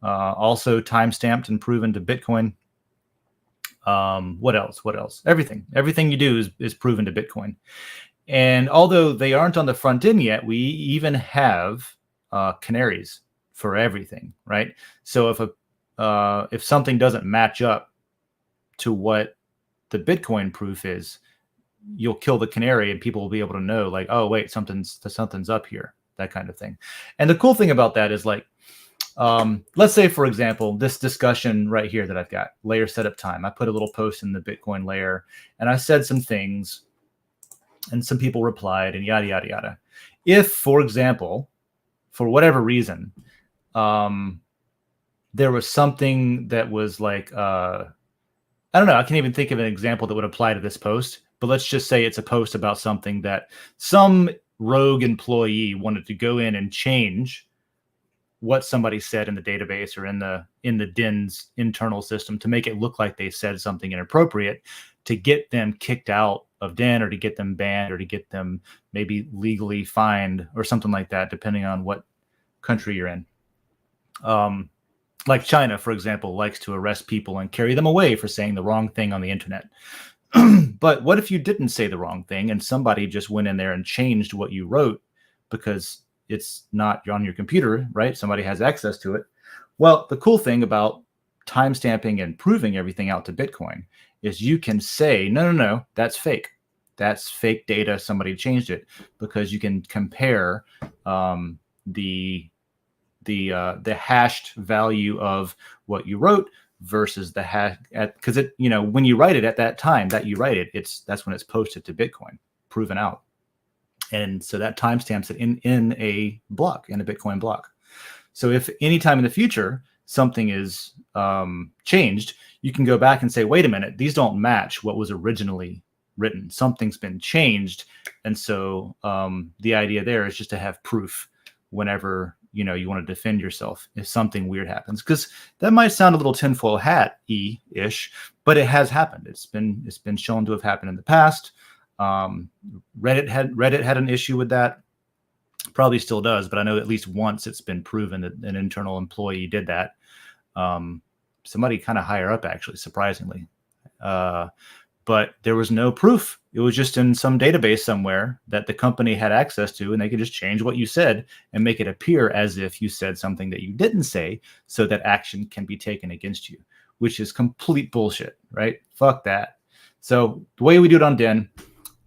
also time-stamped and proven to Bitcoin. What else? Everything you do is proven to Bitcoin. And although they aren't on the front end yet, we even have canaries for everything, right? So if something doesn't match up to what the Bitcoin proof is, you'll kill the canary and people will be able to know, like, oh wait, something's up here, that kind of thing. And the cool thing about that is, like, let's say, for example, this discussion right here that I've got, layer setup time. I put a little post in the Bitcoin layer and I said some things and some people replied and yada, yada, yada. If, for example, for whatever reason, there was something that was like, I don't know, I can't even think of an example that would apply to this post, but let's just say it's a post about something that some rogue employee wanted to go in and change what somebody said in the database or in the DEN's internal system to make it look like they said something inappropriate, to get them kicked out of Den or to get them banned or to get them maybe legally fined or something like that, depending on what country you're in. Like China, for example, likes to arrest people and carry them away for saying the wrong thing on the internet. But what if you didn't say the wrong thing and somebody just went in there and changed what you wrote because it's not on your computer, right? Somebody has access to it. Well, the cool thing about timestamping and proving everything out to Bitcoin is you can say, no, that's fake. That's fake data. Somebody changed it, because you can compare the hashed value of what you wrote versus the hash, because it, when you write it at that time that you write it, that's when it's posted to Bitcoin, proven out. And so that timestamps it in a block, in a Bitcoin block. So if anytime in the future something is changed, you can go back and say, wait a minute, these don't match what was originally written. Something's been changed. And so the idea there is just to have proof whenever you want to defend yourself if something weird happens, because that might sound a little tinfoil hat-ish, but it has happened. It's been shown to have happened in the past. Reddit had an issue with that, probably still does, but I know at least once it's been proven that an internal employee did that. Somebody kind of higher up, actually, surprisingly. But there was no proof. It was just in some database somewhere that the company had access to, and they could just change what you said and make it appear as if you said something that you didn't say, so that action can be taken against you, which is complete bullshit, right? Fuck that. So the way we do it on Den,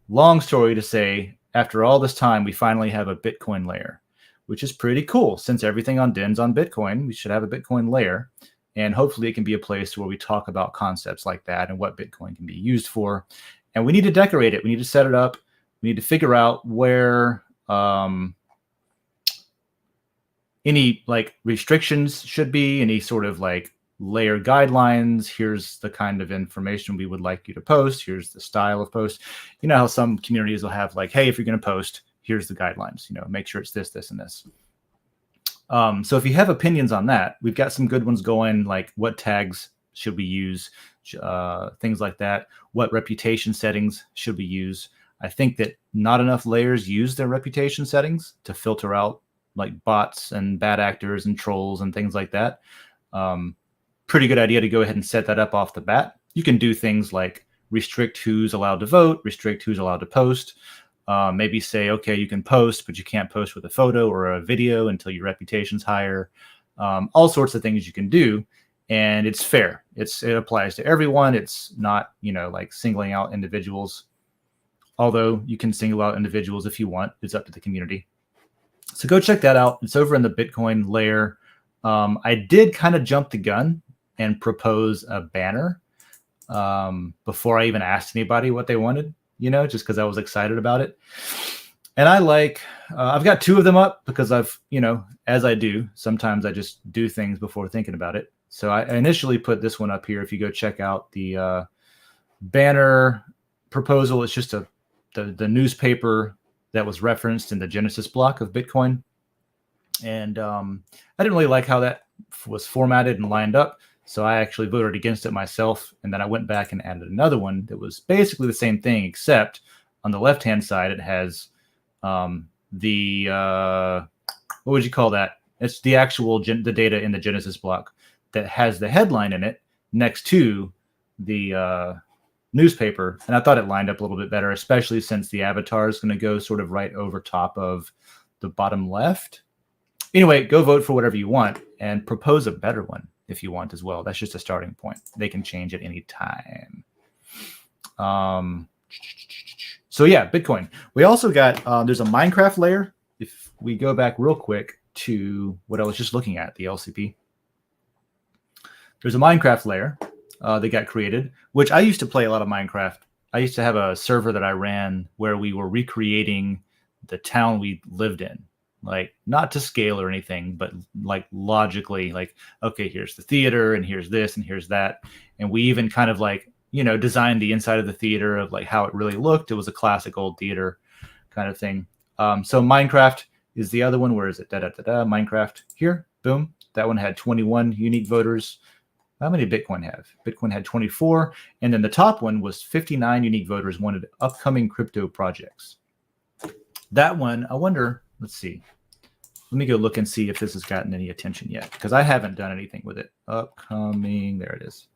long story to say, after all this time, we finally have a Bitcoin layer, which is pretty cool. Since everything on Den's on Bitcoin, we should have a Bitcoin layer. And hopefully it can be a place where we talk about concepts like that and what Bitcoin can be used for. And we need to decorate it. We need to set it up. We need to figure out where any like restrictions should be, any sort of like layer guidelines. Here's the kind of information we would like you to post. Here's the style of post. You know how some communities will have like, hey, if you're going to post, here's the guidelines, make sure it's this, this, and this. So if you have opinions on that, we've got some good ones going, like what tags should we use, things like that. What reputation settings should we use? I think that not enough layers use their reputation settings to filter out like bots and bad actors and trolls and things like that. Pretty good idea to go ahead and set that up off the bat. You can do things like restrict who's allowed to vote, restrict who's allowed to post. Maybe say, okay, you can post, but you can't post with a photo or a video until your reputation's higher. All sorts of things you can do, and it's fair. It applies to everyone. It's not, like singling out individuals, although you can single out individuals if you want. It's up to the community. So go check that out. It's over in the Bitcoin layer. I did kind of jump the gun and propose a banner before I even asked anybody what they wanted, just because I was excited about it. And I like, I've got 2 of them up because I've, as I do, sometimes I just do things before thinking about it. So I initially put this one up here. If you go check out the banner proposal, it's just the newspaper that was referenced in the Genesis block of Bitcoin. And I didn't really like how that was formatted and lined up. So I actually voted against it myself. And then I went back and added another one that was basically the same thing, except on the left-hand side, it has the, what would you call that? It's the actual, the data in the Genesis block that has the headline in it next to the newspaper. And I thought it lined up a little bit better, especially since the avatar is going to go sort of right over top of the bottom left. Anyway, go vote for whatever you want and propose a better one if you want as well. That's just a starting point. They can change at any time. So yeah, Bitcoin. We also got, there's a Minecraft layer. If we go back real quick to what I was just looking at, the LCP. There's a Minecraft layer that got created, which I used to play a lot of Minecraft. I used to have a server that I ran where we were recreating the town we lived in. Like, not to scale or anything, but like logically, like, okay, here's the theater and here's this and here's that. And we even kind of like, designed the inside of the theater of like how it really looked. It was a classic old theater kind of thing. So Minecraft is the other one. Where is it? Minecraft here. Boom. That one had 21 unique voters. How many did Bitcoin have? Bitcoin had 24. And then the top one was 59 unique voters wanted upcoming crypto projects. That one, I wonder, let's see. Let me go look and see if this has gotten any attention yet, because I haven't done anything with it. Upcoming, there it is.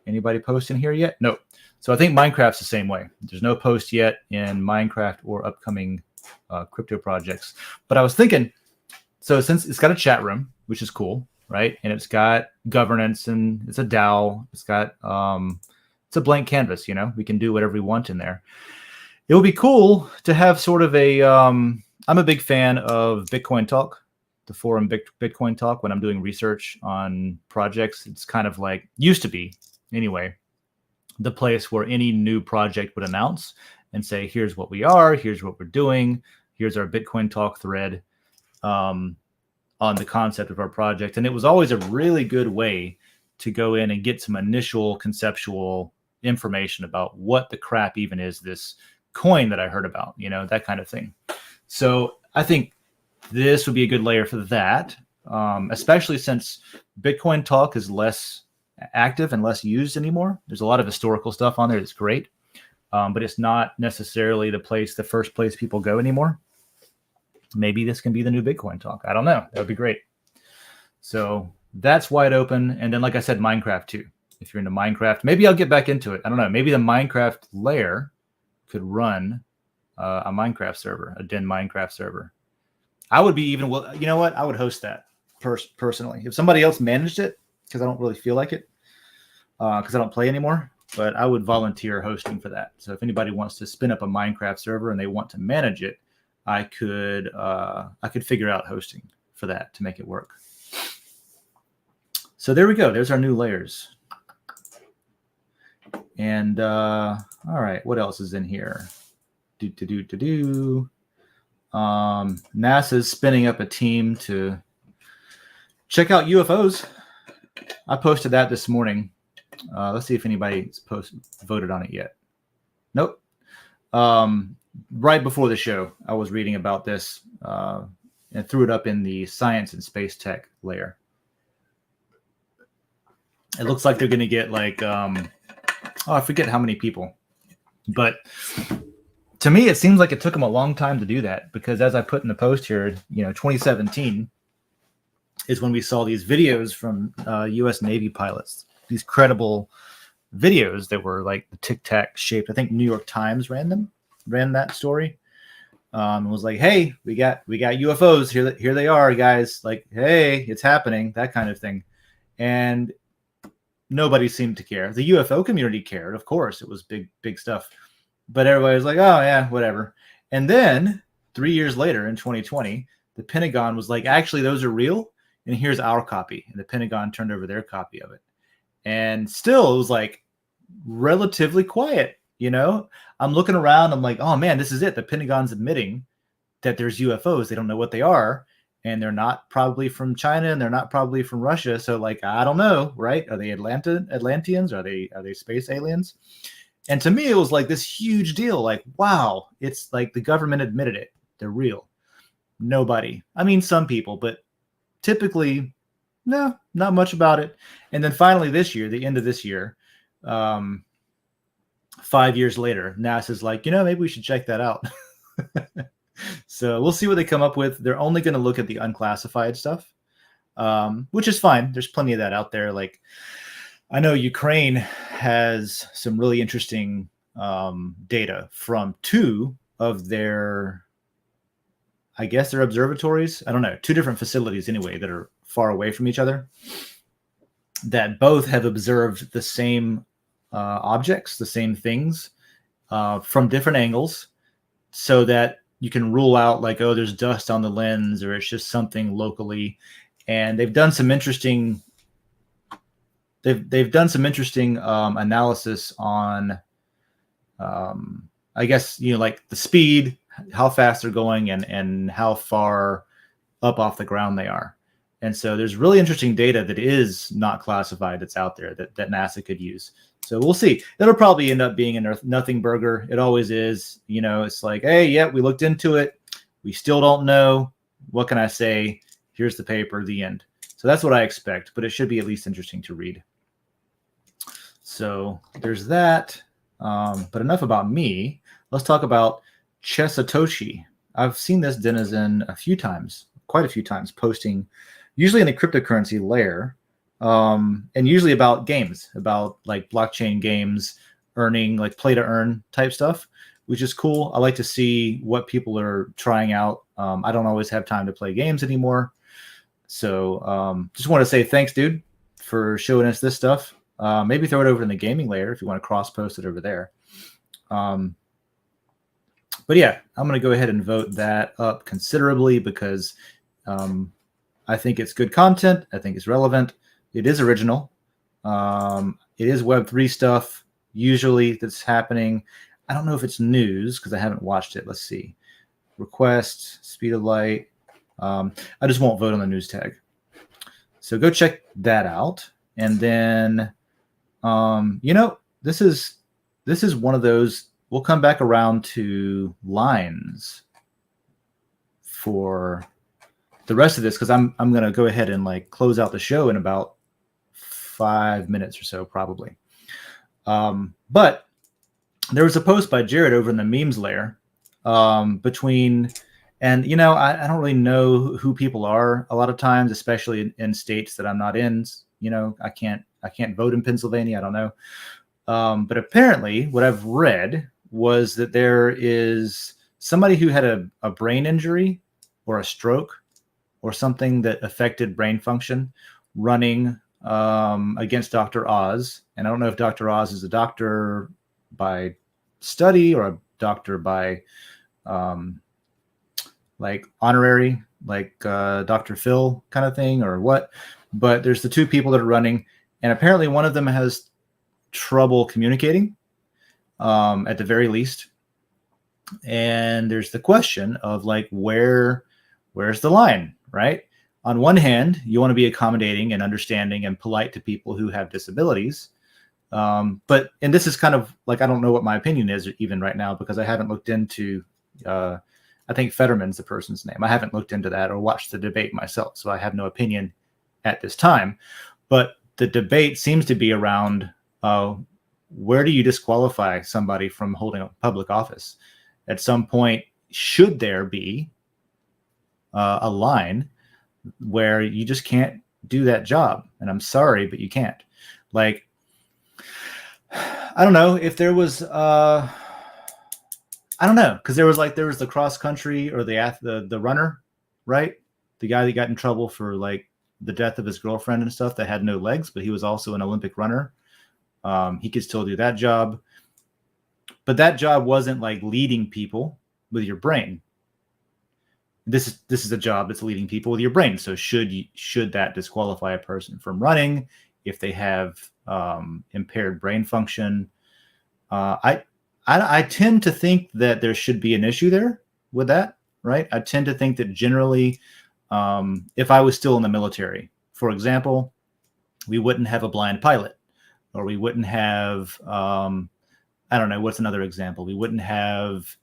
Anybody post in here yet? No. So I think Minecraft's the same way. There's no post yet in Minecraft or upcoming crypto projects. But I was thinking, so since it's got a chat room, which is cool, right? And it's got governance and it's a DAO. It's got, it's a blank canvas, we can do whatever we want in there. It would be cool to have sort of a, I'm a big fan of Bitcoin Talk, the forum Bitcoin Talk. When I'm doing research on projects, it's kind of like, used to be anyway, the place where any new project would announce and say, here's what we are, here's what we're doing, here's our Bitcoin Talk thread on the concept of our project. And it was always a really good way to go in and get some initial conceptual information about what the crap even is this coin that I heard about, that kind of thing. So I think this would be a good layer for that, especially since Bitcoin Talk is less active and less used anymore. There's a lot of historical stuff on there that's great, but it's not necessarily the first place people go anymore. Maybe this can be the new Bitcoin Talk. I don't know. That would be great. So that's wide open. And then, like I said, Minecraft too. If you're into Minecraft, maybe I'll get back into it. I don't know. Maybe the Minecraft layer could run a Minecraft server, a Den Minecraft server. I would be even, well, you know what? I would host that personally. If somebody else managed it, because I don't really feel like it, because I don't play anymore, but I would volunteer hosting for that. So if anybody wants to spin up a Minecraft server and they want to manage it, I could figure out hosting for that to make it work. So there we go. There's our new layers. And all right, what else is in here? NASA's spinning up a team to check out UFOs. I posted that this morning. Let's see if anybody's voted on it yet. Nope. Right before the show, I was reading about this and threw it up in the science and space tech layer. It looks like they're going to get like, I forget how many people. But to me, it seems like it took them a long time to do that, because as I put in the post here, 2017 is when we saw these videos from U.S. Navy pilots, these credible videos that were like the Tic Tac shaped. I think New York Times ran that story. And was like, hey, we got UFOs here they are, guys. Like, hey, it's happening, that kind of thing. And nobody seemed to care. The UFO community cared, of course. It was big stuff. But everybody was like, oh, yeah, whatever. And then 3 years later in 2020, the Pentagon was like, actually, those are real. And here's our copy. And the Pentagon turned over their copy of it. And still, it was like relatively quiet You know, I'm looking around. I'm like, oh man, this is it. The Pentagon's admitting that there's UFOs. They don't know what they are, and they're not probably from China, and they're not probably from Russia. So like, I don't know, right? Are they Atlanteans? Are they space aliens? And to me, it was like this huge deal. Like, wow, it's like the government admitted it. They're real. Nobody. I mean, some people, but typically, no, not much about it. And then finally this year, the end of this year, 5 years later, NASA's like, maybe we should check that out. So we'll see what they come up with. They're only going to look at the unclassified stuff, which is fine. There's plenty of that out there. Like, I know Ukraine has some really interesting data from two of their, I guess they're observatories. I don't know, two different facilities anyway that are far away from each other that both have observed the same objects, the same things from different angles, so that you can rule out like, oh, there's dust on the lens, or it's just something locally. And they've done some interesting analysis on I guess like the speed, how fast they're going, and how far up off the ground they are. And so there's really interesting data that is not classified that's out there that NASA could use. So we'll see. It'll probably end up being a nothing burger. It always is. It's like, hey, yeah, we looked into it. We still don't know. What can I say? Here's the paper, the end. So that's what I expect, but it should be at least interesting to read. So there's that. But enough about me. Let's talk about Satoshi. I've seen this denizen quite a few times, posting usually in the cryptocurrency layer, and usually about games, about like blockchain games, earning, like play to earn type stuff, which is cool. I like to see what people are trying out. I don't always have time to play games anymore. So just want to say thanks, dude, for showing us this stuff. Maybe throw it over in the gaming layer if you want to cross post it over there. But yeah, I'm going to go ahead and vote that up considerably because I think it's good content. I think it's relevant. It is original. It is Web3 stuff usually that's happening. I don't know if it's news because I haven't watched it. Let's see. Request, speed of light. I just won't vote on the news tag. So go check that out. And then, this is one of those. We'll come back around to lines for the rest of this because I'm going to go ahead and like close out the show in about 5 minutes or so, probably. But there was a post by Jared over in the memes layer between, and I don't really know who people are a lot of times, especially in states that I'm not in. I can't vote in Pennsylvania. I don't know. But apparently what I've read was that there is somebody who had a brain injury or a stroke or something that affected brain function running against Dr. Oz. And I don't know if Dr. Oz is a doctor by study or a doctor by like honorary, like Dr. Phil kind of thing or what. But there's the two people that are running. And apparently one of them has trouble communicating at the very least. And there's the question of like, where's the line, right? On one hand, you want to be accommodating and understanding and polite to people who have disabilities. And this is kind of like, I don't know what my opinion is even right now because I haven't looked into, I think Fetterman's the person's name. I haven't looked into that or watched the debate myself. So I have no opinion at this time, but the debate seems to be around, where do you disqualify somebody from holding a public office? At some point, should there be a line where you just can't do that job? And I'm sorry, but you can't. Like, I don't know if there was, I don't know, because there was the cross country or the runner, right? The guy that got in trouble for like the death of his girlfriend and stuff that had no legs, but he was also an Olympic runner. He could still do that job, but that job wasn't like leading people with your brain. This is a job that's leading people with your brain. So should that disqualify a person from running if they have impaired brain function? I I tend to think that there should be an issue there with that, right? I tend to think that generally, if I was still in the military, for example, we wouldn't have a blind pilot, or we wouldn't have, I don't know, what's another example? We wouldn't have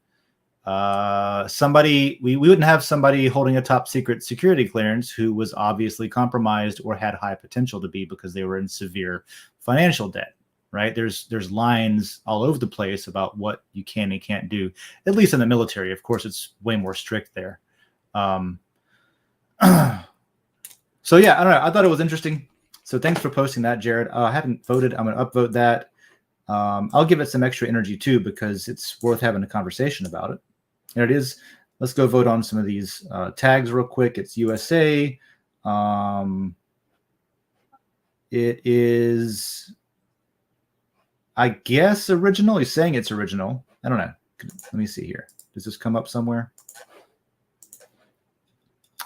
somebody, we wouldn't have somebody holding a top secret security clearance who was obviously compromised or had high potential to be because they were in severe financial debt, right? There's lines all over the place about what you can and can't do, at least in the military. Of course, it's way more strict there. So yeah, I don't know. I thought it was interesting. So thanks for posting that, Jared. I haven't voted. I'm going to upvote that. I'll give it some extra energy too, because it's worth having a conversation about it. And it is. Let's go vote on some of these tags real quick. It's USA. It is, I guess, original. He's saying it's original. I don't know. Let me see here. Does this come up somewhere?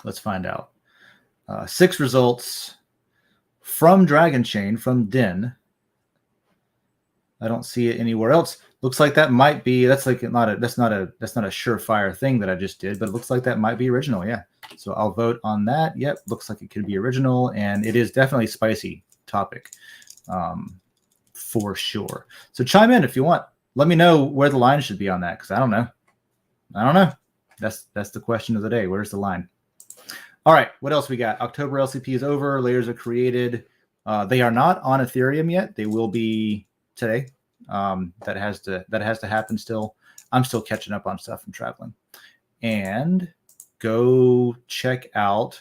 Let's find out. 6 results from Dragon Chain, from Den. I don't see it anywhere else. Looks like that might be, that's not a surefire thing that I just did, but it looks like that might be original. Yeah. So I'll vote on that. Yep. Looks like it could be original, and it is definitely a spicy topic, for sure. So chime in if you want. Let me know where the line should be on that, because I don't know. That's the question of the day. Where's the line? All right. What else we got? October LCP is over. Layers are created. They are not on Ethereum yet. They will be today. That has to happen still. I'm still catching up on stuff from traveling. And go check out,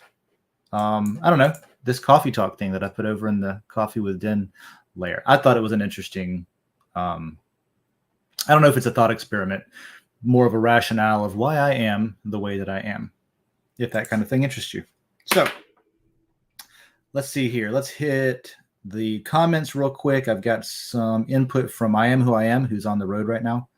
I don't know, this coffee talk thing that I put over in the Coffee with Den layer. I thought it was an interesting, I don't know if it's a thought experiment, more of a rationale of why I am the way that I am, if that kind of thing interests you. So let's see here. Let's hit the comments real quick. I've got some input from I Am Who I Am, who's on the road right now.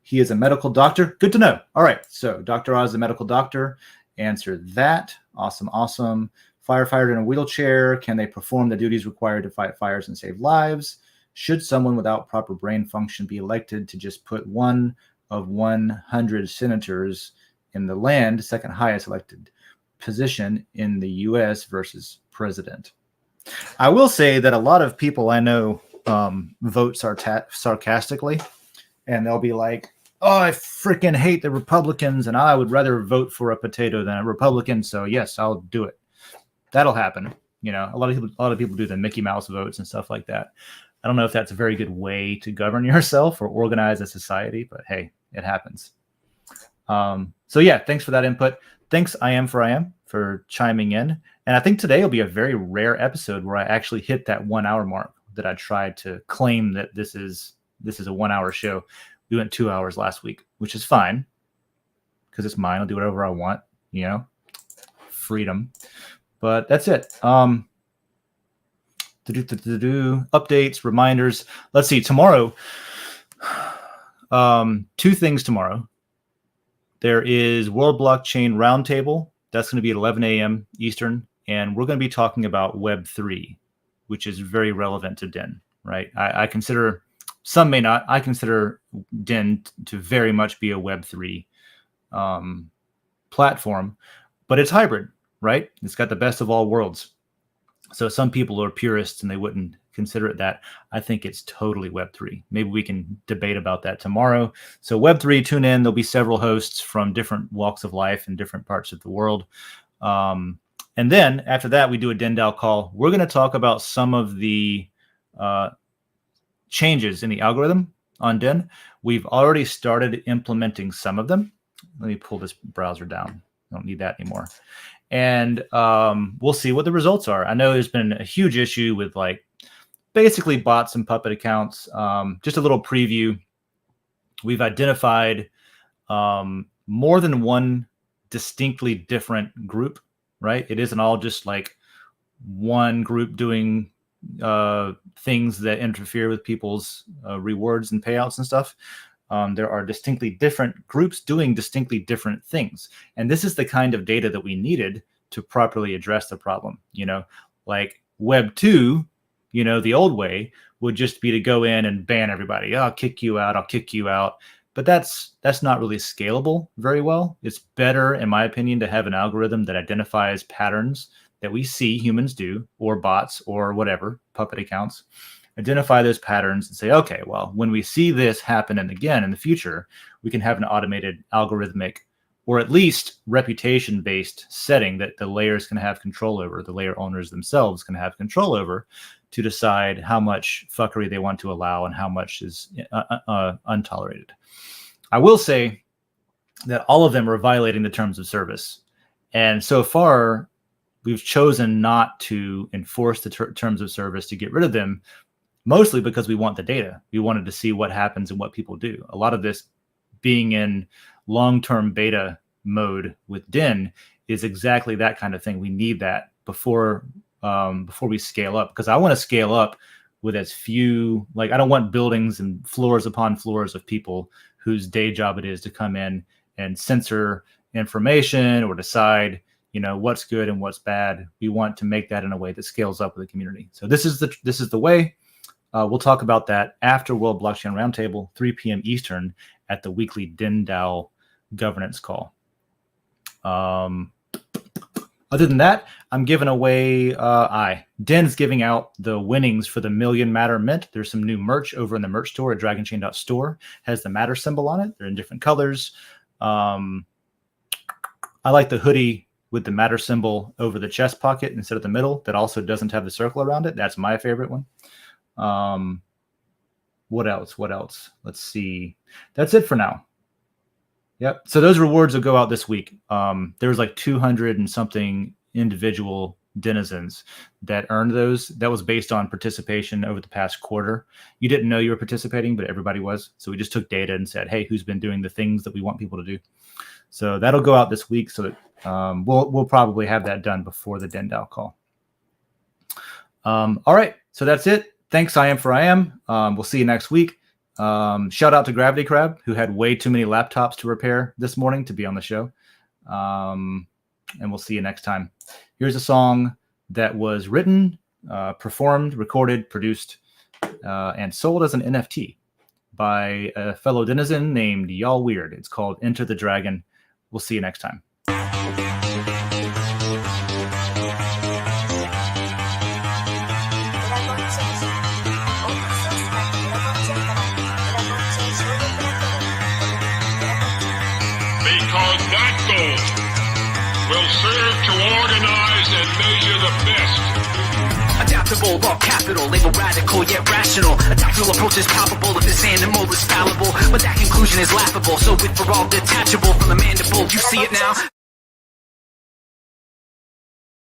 He is a medical doctor. Good to know. All right. So Dr. Oz is a medical doctor. Answer that. Awesome. Firefighter in a wheelchair. Can they perform the duties required to fight fires and save lives? Should someone without proper brain function be elected to just put one of 100 senators in the land, second highest elected position in the U.S. versus president? I will say that a lot of people I know vote sarcastically, and they'll be like, "Oh, I freaking hate the Republicans, and I would rather vote for a potato than a Republican. So yes, I'll do it." That'll happen. You know, a lot of people do the Mickey Mouse votes and stuff like that. I don't know if that's a very good way to govern yourself or organize a society, but hey, it happens. So yeah, thanks for that input. Thanks, I Am for chiming in. And I think today will be a very rare episode where I actually hit that 1 hour mark that I tried to claim that this is a 1 hour show. We went 2 hours last week, which is fine because it's mine. I'll do whatever I want, you know, freedom. But that's it. Updates, reminders. Let's see. Tomorrow, 2 things tomorrow. There is World Blockchain Roundtable. That's going to be at 11 a.m. Eastern. And we're going to be talking about Web3, which is very relevant to Den, right? I consider, some may not, I consider Den to very much be a Web3 platform, but it's hybrid, right? It's got the best of all worlds. So some people are purists and they wouldn't consider it that. I think it's totally Web3. Maybe we can debate about that tomorrow. So Web3, tune in. There'll be several hosts from different walks of life in different parts of the world. And then after that, we do a Den.social call. We're going to talk about some of the changes in the algorithm on Den. We've already started implementing some of them. Let me pull this browser down. I don't need that anymore. And we'll see what the results are. I know there's been a huge issue with like basically bots and puppet accounts. Just a little preview. We've identified more than one distinctly different group, right? It isn't all just like one group doing things that interfere with people's rewards and payouts and stuff. There are distinctly different groups doing distinctly different things. And this is the kind of data that we needed to properly address the problem. You know, like Web 2, you know, the old way would just be to go in and ban everybody. I'll kick you out. I'll kick you out. But that's not really scalable very well. It's better, in my opinion, to have an algorithm that identifies patterns that we see humans do, or bots, or whatever, puppet accounts. Identify those patterns and say, okay, well, when we see this happen and again in the future, we can have an automated algorithmic or at least reputation-based setting that the layers can have control over, the layer owners themselves can have control over, to decide how much fuckery they want to allow and how much is untolerated. I will say that all of them are violating the terms of service. And so far, we've chosen not to enforce the terms of service to get rid of them, mostly because we want the data. We wanted to see what happens and what people do. A lot of this being in long-term beta mode with Den is exactly that kind of thing. We need that before we scale up, because I want to scale up with as few, like, I don't want buildings and floors upon floors of people whose day job it is to come in and censor information or decide, what's good and what's bad. We want to make that in a way that scales up with the community. So this is the way. We'll talk about that after World Blockchain Roundtable, 3 p.m. Eastern, at the weekly Den.DAO governance call. Other than that, I'm giving away, Den's giving out the winnings for the Million Matter Mint. There's some new merch over in the merch store at dragonchain.store. Has the Matter symbol on it. They're in different colors. I like the hoodie with the Matter symbol over the chest pocket instead of the middle that also doesn't have the circle around it. That's my favorite one. What else? Let's see. That's it for now. Yep. So those rewards will go out this week. There was like 200 and something individual denizens that earned those. That was based on participation over the past quarter. You didn't know you were participating, but everybody was. So we just took data and said, hey, who's been doing the things that we want people to do? So that'll go out this week. So that we'll probably have that done before the Den.DAO call. All right. So that's it. Thanks, I am for I am. We'll see you next week. Shout out to Gravity Crab, who had way too many laptops to repair this morning to be on the show. And we'll see you next time. Here's a song that was written, performed, recorded, produced, and sold as an NFT by a fellow denizen named Y'all Weird. It's called Enter the Dragon. We'll see you next time. Because that goal will serve to organize and measure the best. Adaptable, all capital, label radical yet rational. Adaptable approach is palpable if this animal is fallible. But that conclusion is laughable, so with for all detachable from the mandible, you see it now.